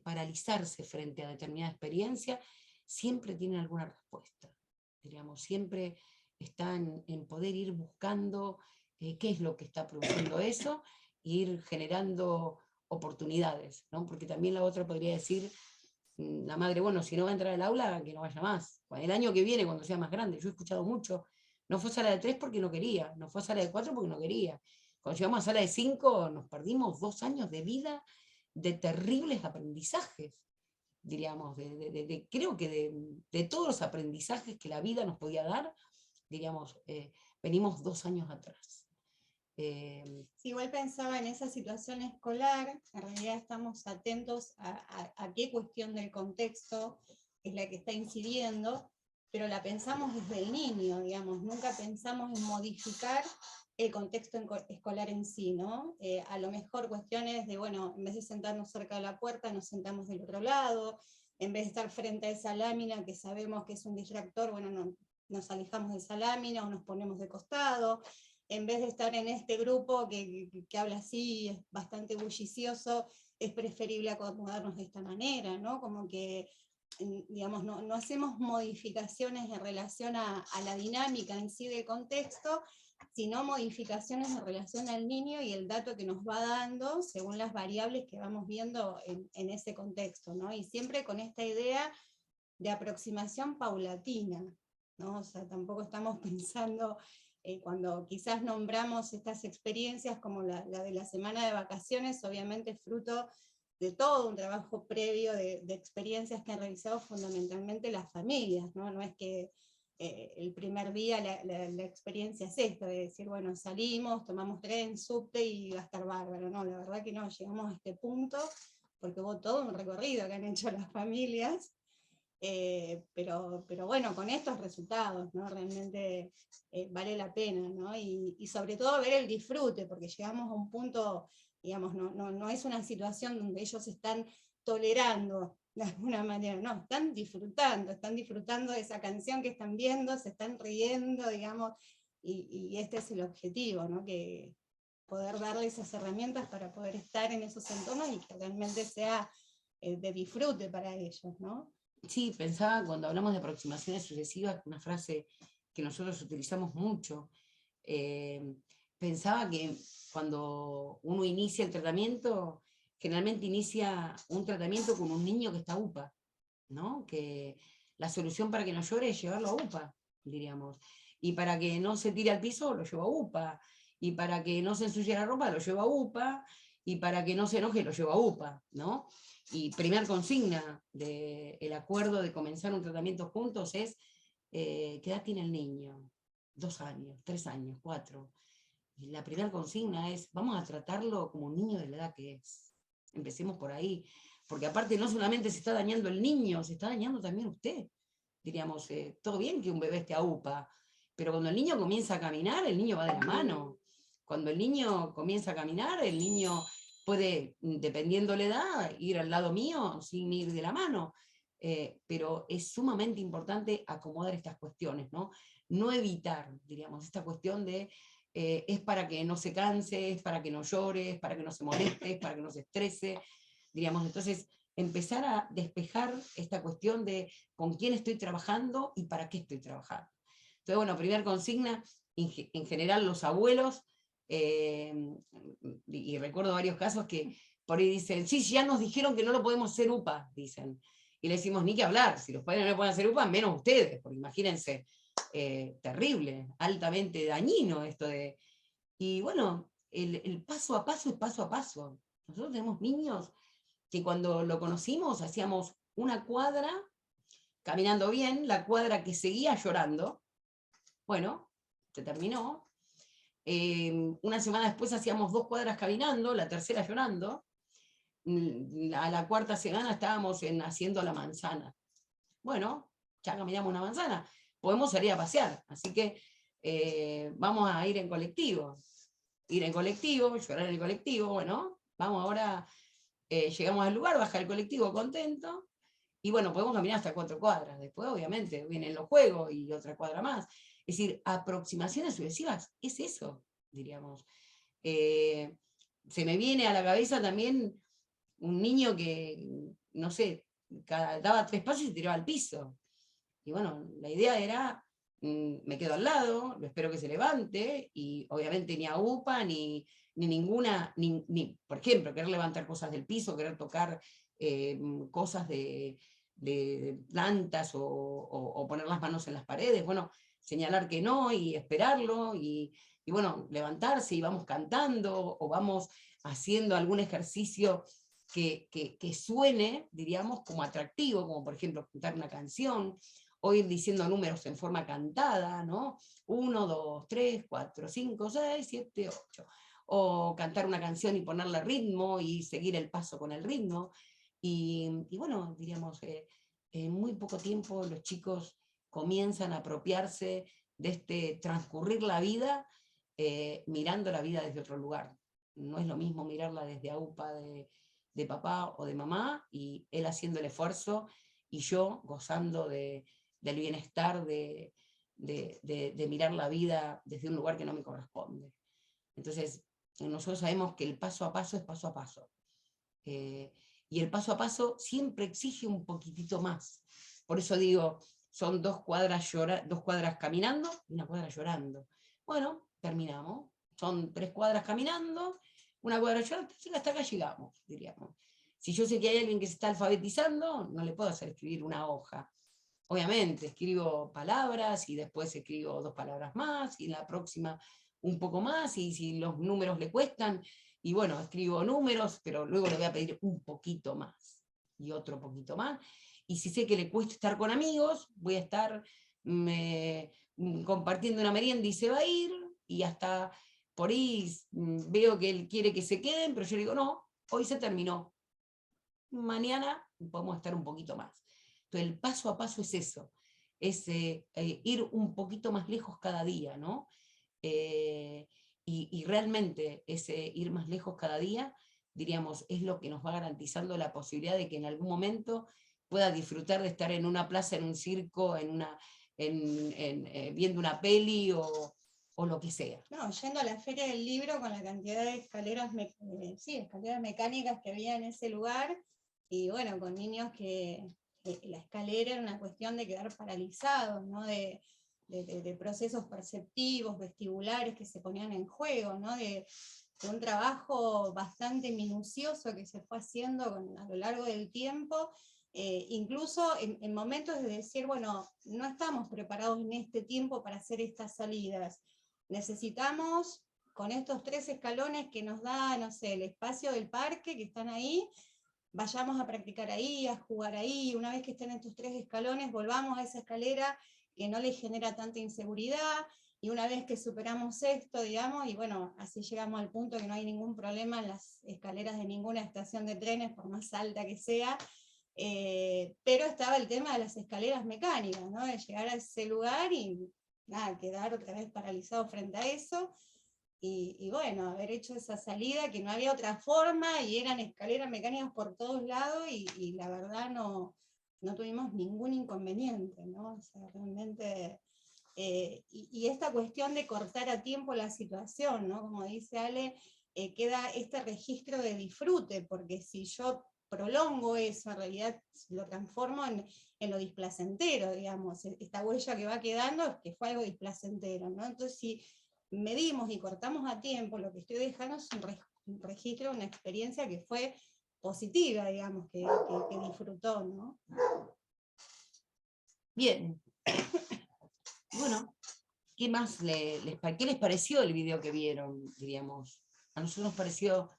paralizarse frente a determinada experiencia, siempre tienen alguna respuesta. Diríamos, siempre están en poder ir buscando qué es lo que está produciendo eso, e ir generando oportunidades, ¿no? Porque también la otra podría decir, la madre, bueno, si no va a entrar al aula, que no vaya más. El año que viene, cuando sea más grande, yo he escuchado mucho, no fue a sala de 3 porque no quería, no fue a sala de 4 porque no quería. Cuando llegamos a sala de 5 nos perdimos 2 años de vida de terribles aprendizajes, diríamos, creo que de todos los aprendizajes que la vida nos podía dar, diríamos, venimos 2 años atrás. Sí, igual pensaba en esa situación escolar, en realidad estamos atentos a qué cuestión del contexto es la que está incidiendo, pero la pensamos desde el niño, digamos, nunca pensamos en modificar el contexto escolar en sí, ¿no? A lo mejor cuestiones de, bueno, en vez de sentarnos cerca de la puerta, nos sentamos del otro lado, en vez de estar frente a esa lámina que sabemos que es un distractor, bueno, nos alejamos de esa lámina o nos ponemos de costado, en vez de estar en este grupo que habla así, es bastante bullicioso, es preferible acomodarnos de esta manera, ¿no? Como que, digamos, no hacemos modificaciones en relación a la dinámica en sí del contexto, sino modificaciones en relación al niño y el dato que nos va dando según las variables que vamos viendo en ese contexto, ¿no? Y siempre con esta idea de aproximación paulatina, ¿no? O sea, tampoco estamos pensando, cuando quizás nombramos estas experiencias como la de la semana de vacaciones, obviamente fruto de todo un trabajo previo de experiencias que han realizado fundamentalmente las familias, ¿no? No es que el primer día la experiencia es esto, de decir, bueno, salimos, tomamos tren, subte y va a estar bárbaro. No, la verdad que no, llegamos a este punto porque hubo todo un recorrido que han hecho las familias, pero bueno, con estos resultados, ¿no? Realmente vale la pena, ¿no? Y sobre todo ver el disfrute, porque llegamos a un punto, digamos, no es una situación donde ellos están tolerando de alguna manera, no, están disfrutando de esa canción que están viendo, se están riendo, digamos, y este es el objetivo, ¿no? Que poder darles esas herramientas para poder estar en esos entornos y que realmente sea de disfrute para ellos, ¿no? Sí, pensaba cuando hablamos de aproximaciones sucesivas, una frase que nosotros utilizamos mucho, pensaba que cuando uno inicia el tratamiento, generalmente inicia un tratamiento con un niño que está UPA, ¿no? Que la solución para que no llore es llevarlo a UPA, diríamos. Y para que no se tire al piso, lo llevo a UPA. Y para que no se ensucie la ropa, lo llevo a UPA. Y para que no se enoje, lo llevo a UPA, ¿no? Y primer consigna del acuerdo de comenzar un tratamiento juntos es, ¿qué edad tiene el niño? 2 años, 3 años, 4. Y la primera consigna es, vamos a tratarlo como un niño de la edad que es. Empecemos por ahí, porque aparte no solamente se está dañando el niño, se está dañando también usted. Diríamos, todo bien que un bebé esté a UPA, pero cuando el niño comienza a caminar, el niño va de la mano. Cuando el niño comienza a caminar, el niño puede, dependiendo la edad, ir al lado mío sin ir de la mano. Pero es sumamente importante acomodar estas cuestiones, ¿no? No evitar, diríamos, esta cuestión de es para que no se canse, es para que no llore, es para que no se moleste, es para que no se estrese, diríamos. Entonces, empezar a despejar esta cuestión de con quién estoy trabajando y para qué estoy trabajando. Entonces, bueno, primera consigna, en general los abuelos, y recuerdo varios casos que por ahí dicen, sí, ya nos dijeron que no lo podemos hacer UPA, dicen. Y le decimos, ni que hablar, si los padres no lo pueden hacer UPA, menos ustedes, porque imagínense, terrible, altamente dañino esto de... Y bueno, el paso a paso es paso a paso. Nosotros tenemos niños que cuando lo conocimos hacíamos una cuadra caminando bien, la cuadra que seguía llorando, bueno, se terminó. Una semana después hacíamos 2 cuadras caminando, la tercera llorando, a la cuarta semana estábamos haciendo la manzana. Bueno, ya caminamos una manzana, podemos salir a pasear, así que vamos a ir en colectivo. Ir en colectivo, llorar en el colectivo, bueno, vamos ahora, llegamos al lugar, baja el colectivo contento, y bueno, podemos caminar hasta 4 cuadras. Después, obviamente, vienen los juegos y otra cuadra más. Es decir, aproximaciones sucesivas, es eso, diríamos. Se me viene a la cabeza también un niño que, no sé, daba 3 pasos y se tiraba al piso. Y bueno, la idea era, me quedo al lado, lo espero que se levante, y obviamente ni agupa, ni ninguna, ni, por ejemplo, querer levantar cosas del piso, querer tocar cosas de plantas o poner las manos en las paredes, bueno, señalar que no y esperarlo, y bueno, levantarse y vamos cantando o vamos haciendo algún ejercicio que suene, diríamos, como atractivo, como por ejemplo cantar una canción, o ir diciendo números en forma cantada, ¿no? 1, 2, 3, 4, 5, 6, 7, 8. O cantar una canción y ponerle ritmo y seguir el paso con el ritmo. Y bueno, diríamos, en muy poco tiempo los chicos comienzan a apropiarse de este transcurrir la vida mirando la vida desde otro lugar. No es lo mismo mirarla desde AUPA de papá o de mamá, y él haciendo el esfuerzo y yo gozando del bienestar de mirar la vida desde un lugar que no me corresponde. Entonces, nosotros sabemos que el paso a paso es paso a paso. Y el paso a paso siempre exige un poquitito más. Por eso digo, son 2 cuadras, 2 cuadras caminando y 1 cuadra llorando. Bueno, terminamos. Son 3 cuadras caminando, 1 cuadra llorando, hasta acá llegamos, diríamos. Si yo sé que hay alguien que se está alfabetizando, no le puedo hacer escribir una hoja. Obviamente, escribo palabras y después escribo 2 palabras más, y la próxima un poco más, y si los números le cuestan, y bueno, escribo números, pero luego le voy a pedir un poquito más, y otro poquito más, y si sé que le cuesta estar con amigos, voy a estar compartiendo una merienda y se va a ir, y hasta por ahí veo que él quiere que se queden, pero yo le digo, no, hoy se terminó, mañana podemos estar un poquito más. Entonces el paso a paso es eso, es ir un poquito más lejos cada día, ¿no? Y realmente ese ir más lejos cada día, diríamos, es lo que nos va garantizando la posibilidad de que en algún momento pueda disfrutar de estar en una plaza, en un circo, viendo una peli o lo que sea. No, yendo a la Feria del Libro con la cantidad de escaleras mecánicas que había en ese lugar, y bueno, con niños que la escalera era una cuestión de quedar paralizados, ¿no? De procesos perceptivos, vestibulares que se ponían en juego, ¿no? De un trabajo bastante minucioso que se fue haciendo a lo largo del tiempo, incluso en momentos de decir, bueno, no estamos preparados en este tiempo para hacer estas salidas, necesitamos con estos 3 escalones que nos da, no sé, el espacio del parque que están ahí, vayamos a practicar ahí, a jugar ahí, una vez que estén estos 3 escalones, volvamos a esa escalera que no les genera tanta inseguridad, y una vez que superamos esto, digamos, y bueno, así llegamos al punto que no hay ningún problema en las escaleras de ninguna estación de trenes, por más alta que sea, pero estaba el tema de las escaleras mecánicas, ¿no? De llegar a ese lugar y nada, quedar otra vez paralizado frente a eso, y bueno, haber hecho esa salida que no había otra forma, y eran escaleras mecánicas por todos lados, y la verdad no tuvimos ningún inconveniente, ¿no? O sea, realmente, y esta cuestión de cortar a tiempo la situación, ¿no? Como dice Ale, queda este registro de disfrute, porque si yo prolongo eso, en realidad lo transformo en lo displacentero, digamos, esta huella que va quedando es que fue algo displacentero, ¿no? Entonces, si medimos y cortamos a tiempo, lo que estoy dejando es un registro, una experiencia que fue positiva, digamos, que disfrutó, ¿no? Bien. Bueno, ¿qué más qué les pareció el video que vieron, diríamos? A nosotros nos pareció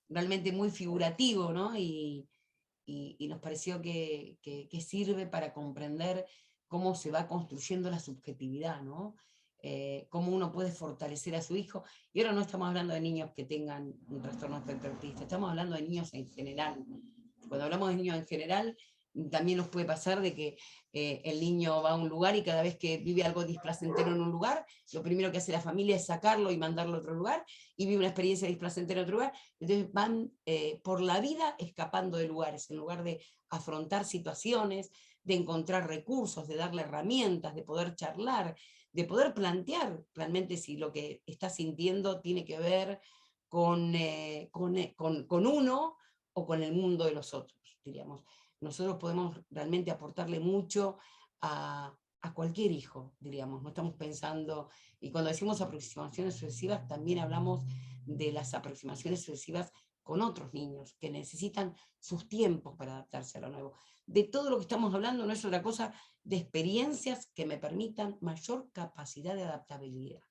realmente muy figurativo, ¿no? Y nos pareció que sirve para comprender cómo se va construyendo la subjetividad, ¿no? cómo uno puede fortalecer a su hijo. Y ahora no estamos hablando de niños que tengan un trastorno espectro autista, estamos hablando de niños en general. Cuando hablamos de niños en general, también nos puede pasar de que el niño va a un lugar y cada vez que vive algo displacentero en un lugar, lo primero que hace la familia es sacarlo y mandarlo a otro lugar, y vive una experiencia displacentera en otro lugar. Entonces van por la vida escapando de lugares, en lugar de afrontar situaciones, de encontrar recursos, de darle herramientas, de poder charlar, de poder plantear realmente si lo que está sintiendo tiene que ver con uno o con el mundo de los otros, diríamos. Nosotros podemos realmente aportarle mucho a cualquier hijo, diríamos. No estamos pensando, y cuando decimos aproximaciones sucesivas, también hablamos de las aproximaciones sucesivas con otros niños, que necesitan sus tiempos para adaptarse a lo nuevo. De todo lo que estamos hablando no es otra cosa de experiencias que me permitan mayor capacidad de adaptabilidad.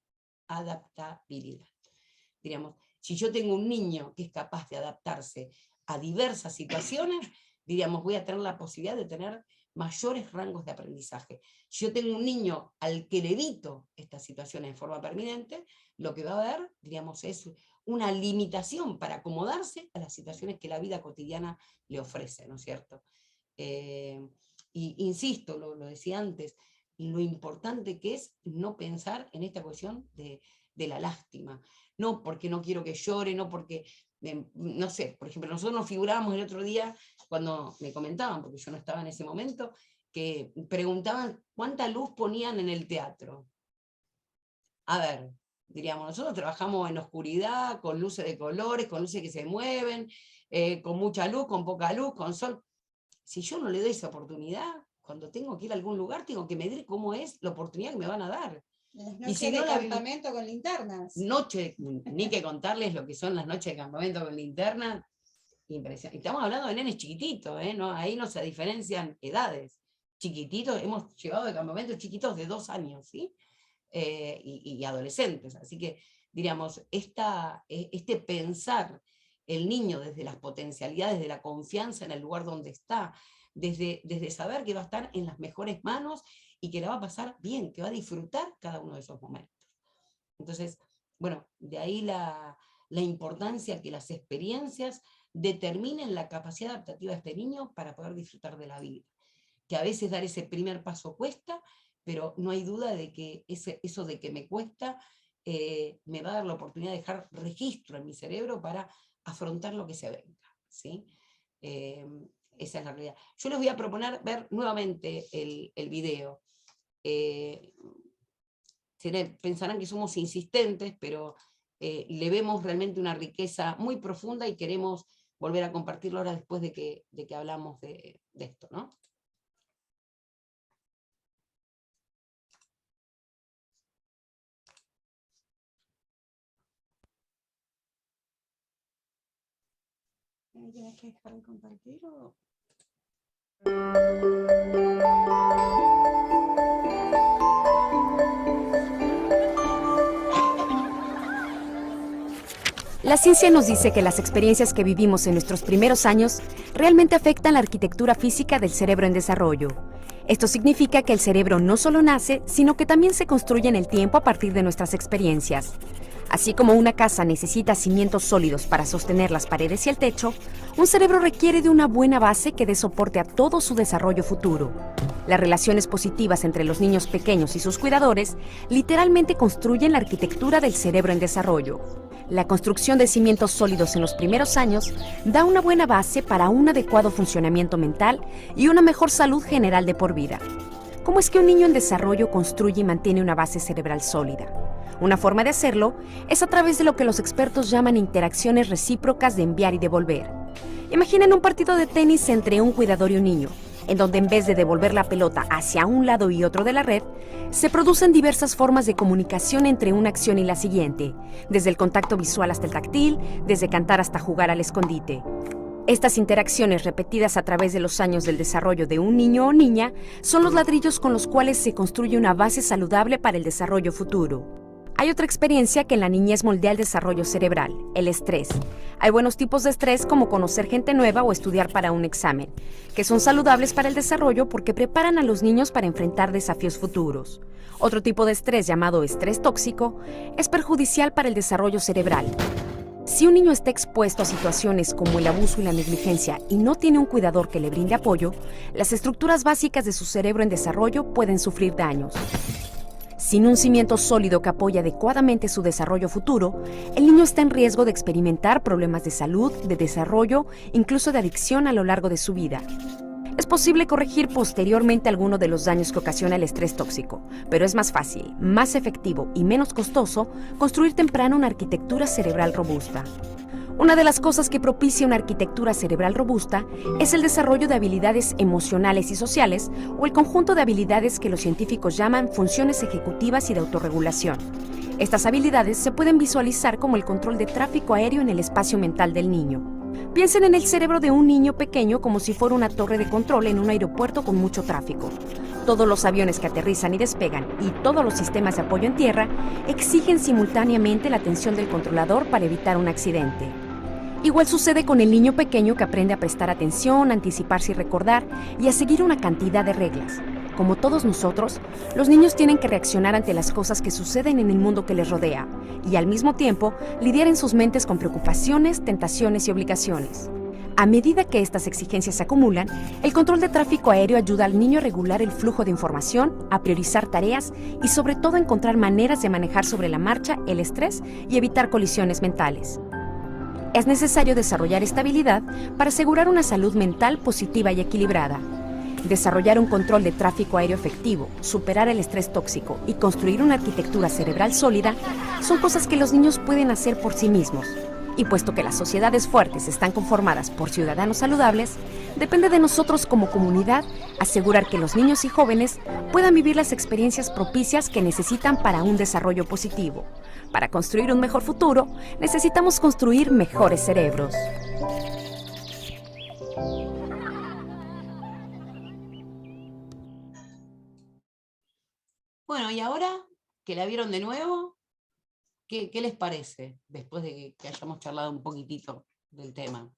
Diríamos, si yo tengo un niño que es capaz de adaptarse a diversas situaciones, diríamos, voy a tener la posibilidad de tener mayores rangos de aprendizaje. Si yo tengo un niño al que le evito estas situaciones en forma permanente, lo que va a haber, diríamos, es una limitación para acomodarse a las situaciones que la vida cotidiana le ofrece, ¿no es cierto? Y insisto, lo decía antes, lo importante que es no pensar en esta cuestión de la lástima. No porque no quiero que llore, no porque, no sé, por ejemplo, nosotros nos figurábamos el otro día, cuando me comentaban, porque yo no estaba en ese momento, que preguntaban cuánta luz ponían en el teatro. A ver, diríamos, nosotros trabajamos en oscuridad, con luces de colores, con luces que se mueven, con mucha luz, con poca luz, con sol. Si yo no le doy esa oportunidad, cuando tengo que ir a algún lugar, tengo que medir cómo es la oportunidad que me van a dar. Las noches de campamento con linternas. Ni que contarles lo que son las noches de campamento con linternas. Impresionante. Estamos hablando de nenes chiquititos, ¿no? Ahí no se diferencian edades. Chiquititos, hemos llevado de campamentos chiquitos de 2 años, ¿sí? Y adolescentes. Así que, diríamos, este pensar el niño desde las potencialidades, de la confianza en el lugar donde está, desde saber que va a estar en las mejores manos y que la va a pasar bien, que va a disfrutar cada uno de esos momentos. Entonces, bueno, de ahí la importancia que las experiencias determinen la capacidad adaptativa de este niño para poder disfrutar de la vida. Que a veces dar ese primer paso cuesta, pero no hay duda de que eso de que me cuesta me va a dar la oportunidad de dejar registro en mi cerebro para afrontar lo que se venga, ¿sí? Esa es la realidad. Yo les voy a proponer ver nuevamente el video. Pensarán que somos insistentes, pero le vemos realmente una riqueza muy profunda y queremos volver a compartirlo ahora después de que hablamos de esto, ¿no? ¿Tienes que dejar de compartir o...? La ciencia nos dice que las experiencias que vivimos en nuestros primeros años realmente afectan la arquitectura física del cerebro en desarrollo. Esto significa que el cerebro no solo nace, sino que también se construye en el tiempo a partir de nuestras experiencias. Así como una casa necesita cimientos sólidos para sostener las paredes y el techo, un cerebro requiere de una buena base que dé soporte a todo su desarrollo futuro. Las relaciones positivas entre los niños pequeños y sus cuidadores literalmente construyen la arquitectura del cerebro en desarrollo. La construcción de cimientos sólidos en los primeros años da una buena base para un adecuado funcionamiento mental y una mejor salud general de por vida. ¿Cómo es que un niño en desarrollo construye y mantiene una base cerebral sólida? Una forma de hacerlo es a través de lo que los expertos llaman interacciones recíprocas de enviar y devolver. Imaginen un partido de tenis entre un cuidador y un niño, en donde en vez de devolver la pelota hacia un lado y otro de la red, se producen diversas formas de comunicación entre una acción y la siguiente, desde el contacto visual hasta el táctil, desde cantar hasta jugar al escondite. Estas interacciones repetidas a través de los años del desarrollo de un niño o niña son los ladrillos con los cuales se construye una base saludable para el desarrollo futuro. Hay otra experiencia que en la niñez moldea el desarrollo cerebral, el estrés. Hay buenos tipos de estrés como conocer gente nueva o estudiar para un examen, que son saludables para el desarrollo porque preparan a los niños para enfrentar desafíos futuros. Otro tipo de estrés, llamado estrés tóxico, es perjudicial para el desarrollo cerebral. Si un niño está expuesto a situaciones como el abuso y la negligencia y no tiene un cuidador que le brinde apoyo, las estructuras básicas de su cerebro en desarrollo pueden sufrir daños. Sin un cimiento sólido que apoye adecuadamente su desarrollo futuro, el niño está en riesgo de experimentar problemas de salud, de desarrollo, incluso de adicción a lo largo de su vida. Es posible corregir posteriormente alguno de los daños que ocasiona el estrés tóxico, pero es más fácil, más efectivo y menos costoso construir temprano una arquitectura cerebral robusta. Una de las cosas que propicia una arquitectura cerebral robusta es el desarrollo de habilidades emocionales y sociales o el conjunto de habilidades que los científicos llaman funciones ejecutivas y de autorregulación. Estas habilidades se pueden visualizar como el control de tráfico aéreo en el espacio mental del niño. Piensen en el cerebro de un niño pequeño como si fuera una torre de control en un aeropuerto con mucho tráfico. Todos los aviones que aterrizan y despegan y todos los sistemas de apoyo en tierra exigen simultáneamente la atención del controlador para evitar un accidente. Igual sucede con el niño pequeño que aprende a prestar atención, a anticiparse y recordar, y a seguir una cantidad de reglas. Como todos nosotros, los niños tienen que reaccionar ante las cosas que suceden en el mundo que les rodea, y al mismo tiempo lidiar en sus mentes con preocupaciones, tentaciones y obligaciones. A medida que estas exigencias se acumulan, el control de tráfico aéreo ayuda al niño a regular el flujo de información, a priorizar tareas y sobre todo a encontrar maneras de manejar sobre la marcha el estrés y evitar colisiones mentales. Es necesario desarrollar esta habilidad para asegurar una salud mental positiva y equilibrada. Desarrollar un control de tráfico aéreo efectivo, superar el estrés tóxico y construir una arquitectura cerebral sólida son cosas que los niños pueden hacer por sí mismos. Y puesto que las sociedades fuertes están conformadas por ciudadanos saludables, depende de nosotros como comunidad asegurar que los niños y jóvenes puedan vivir las experiencias propicias que necesitan para un desarrollo positivo. Para construir un mejor futuro, necesitamos construir mejores cerebros. Bueno, y ahora que la vieron de nuevo, ¿qué les parece después de que hayamos charlado un poquitito del tema?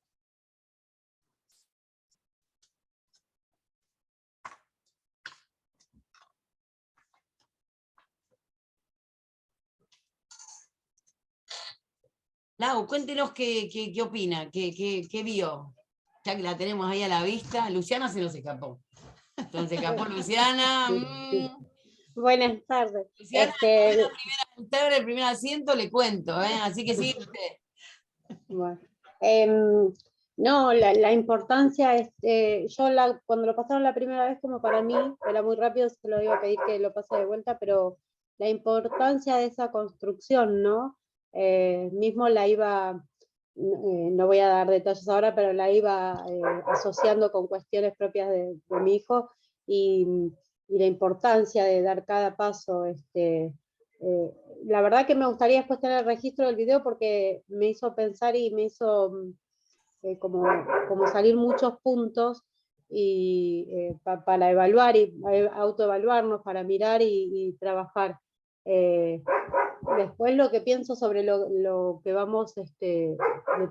Lau, cuéntenos qué opina, qué vio, ya que la tenemos ahí a la vista. Luciana se nos escapó. Se nos escapó Luciana. Buenas tardes. Luciana, entrar el primer asiento, le cuento, así que sigue usted. Bueno, no, la importancia es, cuando lo pasaron la primera vez, como para mí, era muy rápido, se lo iba a pedir que lo pase de vuelta, pero la importancia de esa construcción, ¿no? Mismo la iba, no voy a dar detalles ahora, pero la iba asociando con cuestiones propias de mi hijo, y la importancia de dar cada paso, la verdad que me gustaría después tener el registro del video porque me hizo pensar y me hizo como salir muchos puntos y, para evaluar y autoevaluarnos, para mirar y trabajar. Después lo que pienso sobre lo que vamos, de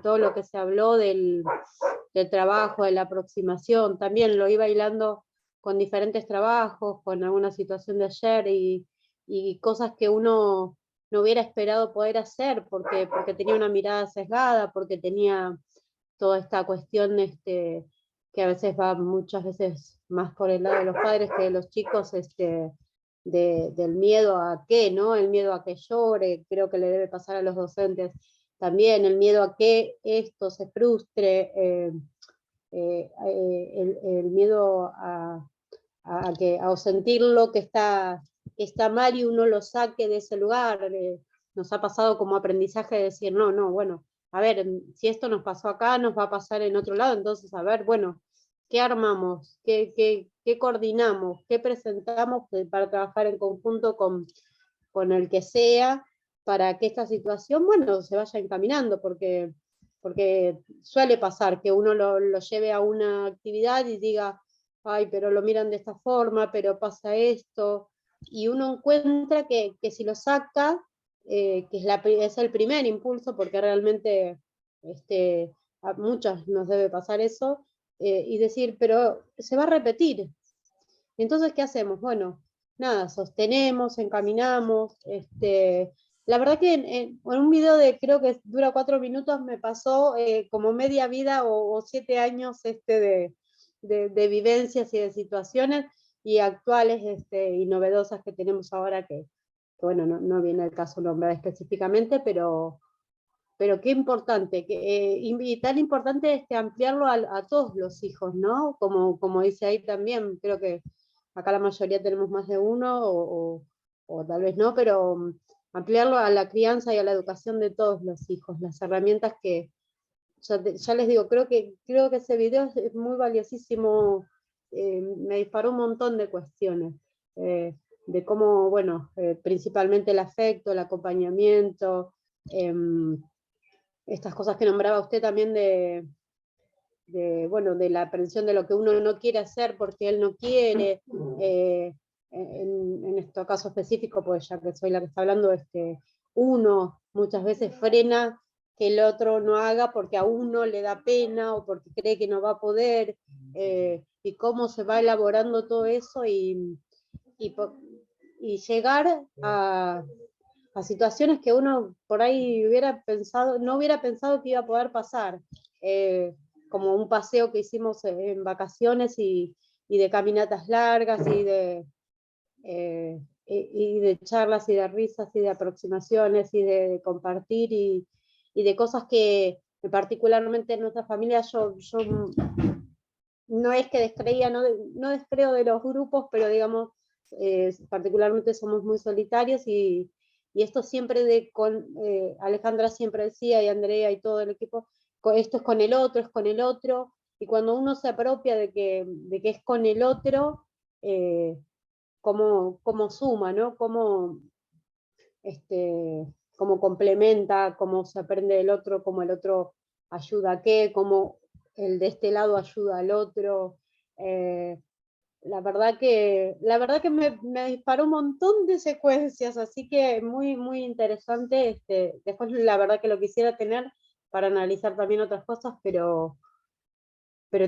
todo lo que se habló del trabajo, de la aproximación, también lo iba hilando con diferentes trabajos, con alguna situación de ayer y cosas que uno no hubiera esperado poder hacer porque tenía una mirada sesgada, porque tenía toda esta cuestión que a veces va muchas veces más por el lado de los padres que de los chicos, del miedo a qué, ¿no? El miedo a que llore, creo que le debe pasar a los docentes también, el miedo a que esto se frustre, el miedo a sentirlo que está mal y uno lo saque de ese lugar. Nos ha pasado como aprendizaje de decir, no, bueno, a ver, si esto nos pasó acá, nos va a pasar en otro lado, entonces, a ver, bueno, ¿qué armamos? ¿Qué coordinamos? ¿Qué presentamos para trabajar en conjunto con el que sea, para que esta situación, bueno, se vaya encaminando? Porque suele pasar que uno lo lleve a una actividad y diga, ay, pero lo miran de esta forma, pero pasa esto, y uno encuentra que si lo saca, que es el primer impulso, porque realmente a muchas nos debe pasar eso, y decir, pero se va a repetir. Entonces, ¿qué hacemos? Bueno, nada, sostenemos, encaminamos. La verdad que en un video de creo que dura 4 minutos me pasó como media vida o 7 años de vivencias y de situaciones y actuales y novedosas que tenemos ahora que bueno, no viene el caso nombrar específicamente, pero qué importante, y tan importante es que ampliarlo a todos los hijos, ¿no? Como dice ahí también, creo que acá la mayoría tenemos más de uno, o tal vez no, pero ampliarlo a la crianza y a la educación de todos los hijos, las herramientas que, ya les digo, creo que ese video es muy valiosísimo, me disparó un montón de cuestiones, de cómo, bueno, principalmente el afecto, el acompañamiento, estas cosas que nombraba usted también bueno, de la aprensión de lo que uno no quiere hacer porque él no quiere, en este caso específico, pues ya que soy la que está hablando, uno muchas veces frena que el otro no haga porque a uno le da pena o porque cree que no va a poder, y cómo se va elaborando todo eso y llegar a situaciones que uno por ahí no hubiera pensado que iba a poder pasar, como un paseo que hicimos en vacaciones y de caminatas largas y de charlas y de risas y de aproximaciones y de compartir y de cosas que particularmente en nuestra familia yo no es que descreía, no descreo de los grupos, pero digamos, particularmente somos muy solitarios y esto siempre Alejandra siempre decía, y Andrea y todo el equipo, esto es con el otro, y cuando uno se apropia de que es con el otro, cómo suma, ¿no? Cómo complementa, cómo se aprende del otro, cómo el otro ayuda a qué, cómo el de este lado ayuda al otro. La verdad que me disparó un montón de secuencias, así que muy, muy interesante. Después la verdad que lo quisiera tener para analizar también otras cosas, pero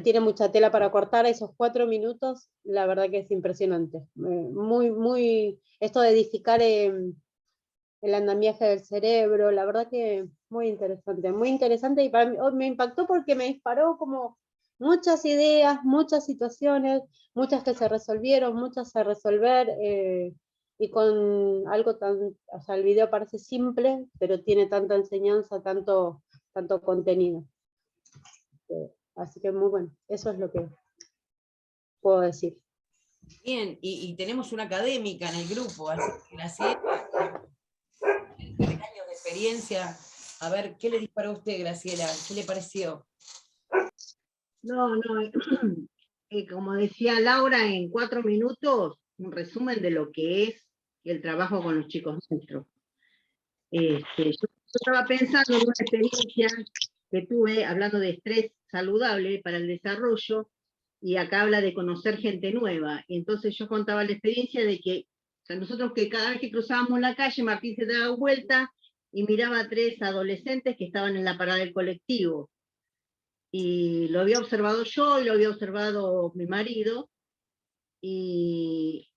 tiene mucha tela para cortar. Esos 4 minutos, la verdad que es impresionante. Muy, muy, esto de edificar el andamiaje del cerebro, la verdad que muy interesante, y para mí me impactó porque me disparó como muchas ideas, muchas situaciones, muchas que se resolvieron, muchas a resolver, y con algo tan, o sea, el video parece simple, pero tiene tanta enseñanza, tanto contenido. Así que muy bueno, eso es lo que puedo decir. Bien, y tenemos una académica en el grupo, así que Graciela, 30 años de experiencia. A ver, ¿qué le disparó a usted, Graciela? ¿Qué le pareció? No, como decía Laura, en 4 minutos, un resumen de lo que es el trabajo con los chicos nuestros. Yo estaba pensando en una experiencia que tuve, hablando de estrés saludable para el desarrollo, y acá habla de conocer gente nueva. Y entonces yo contaba la experiencia de que, o sea, nosotros que cada vez que cruzábamos la calle, Martín se daba vuelta y miraba a 3 adolescentes que estaban en la parada del colectivo. Y lo había observado yo, y lo había observado mi marido, y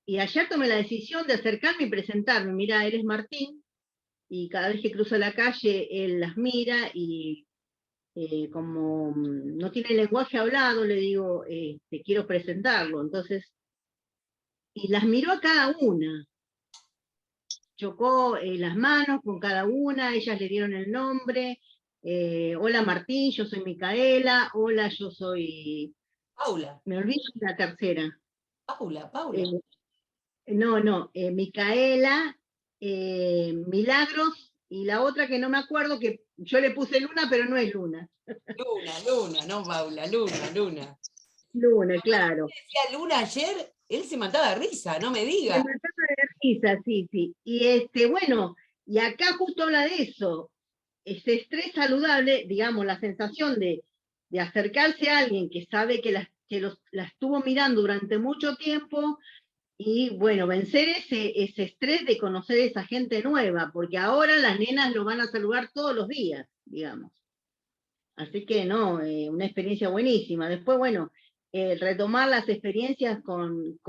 ayer tomé la decisión de acercarme y presentarme. Mira, él es Martín, y cada vez que cruza la calle, él las mira, y como no tiene lenguaje hablado, le digo, te quiero presentarlo. Entonces, y las miró a cada una, chocó las manos con cada una, ellas le dieron el nombre. Hola Martín, yo soy Micaela. Hola, yo soy... Paula. Me olvido de la tercera. Paula. Micaela, Milagros, y la otra que no me acuerdo, que yo le puse Luna, pero no es Luna. Luna, no Paula, Luna. Luna, claro. Decía Luna ayer, él se mataba de risa, no me diga. Se mataba de risa, sí. Y bueno, y acá justo habla de eso, ese estrés saludable, digamos, la sensación de acercarse a alguien que sabe que la estuvo mirando durante mucho tiempo, Y bueno, vencer ese estrés de conocer esa gente nueva, porque ahora las nenas lo van a saludar todos los días, digamos. Así que no, una experiencia buenísima. Después, bueno, retomar las experiencias con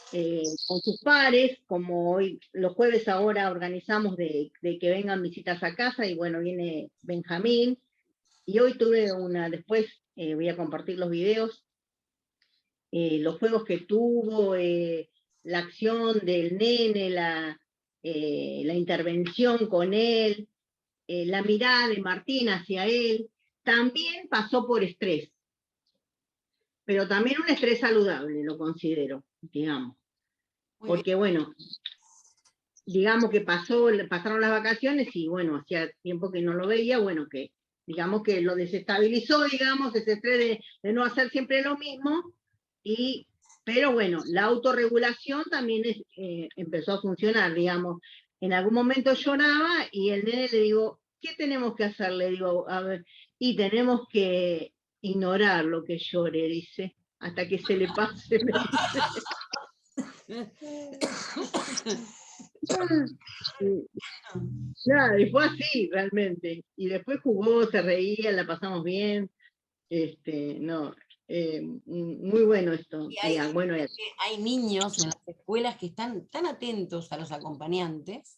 sus pares, como hoy los jueves ahora organizamos de que vengan visitas a casa, y bueno, viene Benjamín, y hoy tuve después voy a compartir los videos, los juegos que tuvo, la acción del nene, la intervención con él, la mirada de Martín hacia él. También pasó por estrés, pero también un estrés saludable, lo considero, digamos. Porque bueno, digamos que pasaron las vacaciones y bueno, hacía tiempo que no lo veía, bueno, que digamos que lo desestabilizó, digamos, ese estrés de no hacer siempre lo mismo, pero bueno, la autorregulación también empezó a funcionar, digamos. En algún momento lloraba y el nene le digo, ¿qué tenemos que hacer? Le digo, a ver, y tenemos que ignorar lo que llore, dice, hasta que se le pase, me dice. Claro, y fue así realmente. Y después jugó, se reía, la pasamos bien. No, muy bueno esto. Bueno, hay niños en las escuelas que están tan atentos a los acompañantes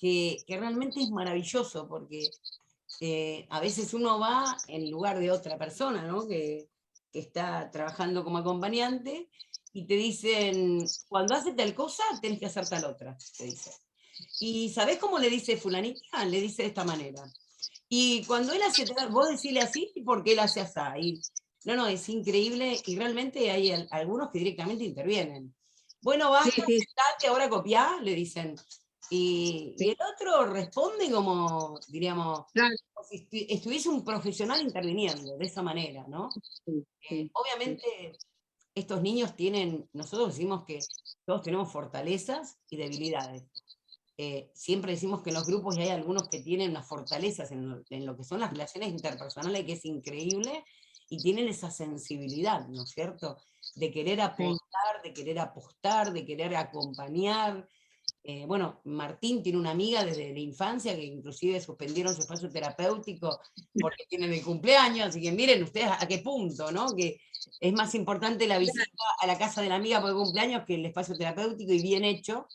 que realmente es maravilloso, porque a veces uno va en lugar de otra persona, ¿no? que está trabajando como acompañante, y te dicen, cuando hace tal cosa, tenés que hacer tal otra, te dicen. ¿Y sabés cómo le dice fulanita? Le dice de esta manera. Y cuando él hace tal, vos decirle así, porque él hace así. Y, no, es increíble, y realmente hay algunos que directamente intervienen. Bueno, basta, sí. sentate, ahora copiá, le dicen. Y el otro responde como, diríamos, claro, como si estuviese un profesional interviniendo, de esa manera, ¿no? Obviamente, estos niños nosotros decimos que todos tenemos fortalezas y debilidades. Siempre decimos que en los grupos hay algunos que tienen unas fortalezas en lo que son las relaciones interpersonales, que es increíble, y tienen esa sensibilidad, ¿no es cierto? De querer aportar, de querer apostar, de querer acompañar. Bueno, Martín tiene una amiga desde la infancia que inclusive suspendieron su espacio terapéutico porque tienen el cumpleaños, así que miren ustedes a qué punto, ¿no? Que es más importante la visita a la casa de la amiga por el cumpleaños que el espacio terapéutico, y bien hecho,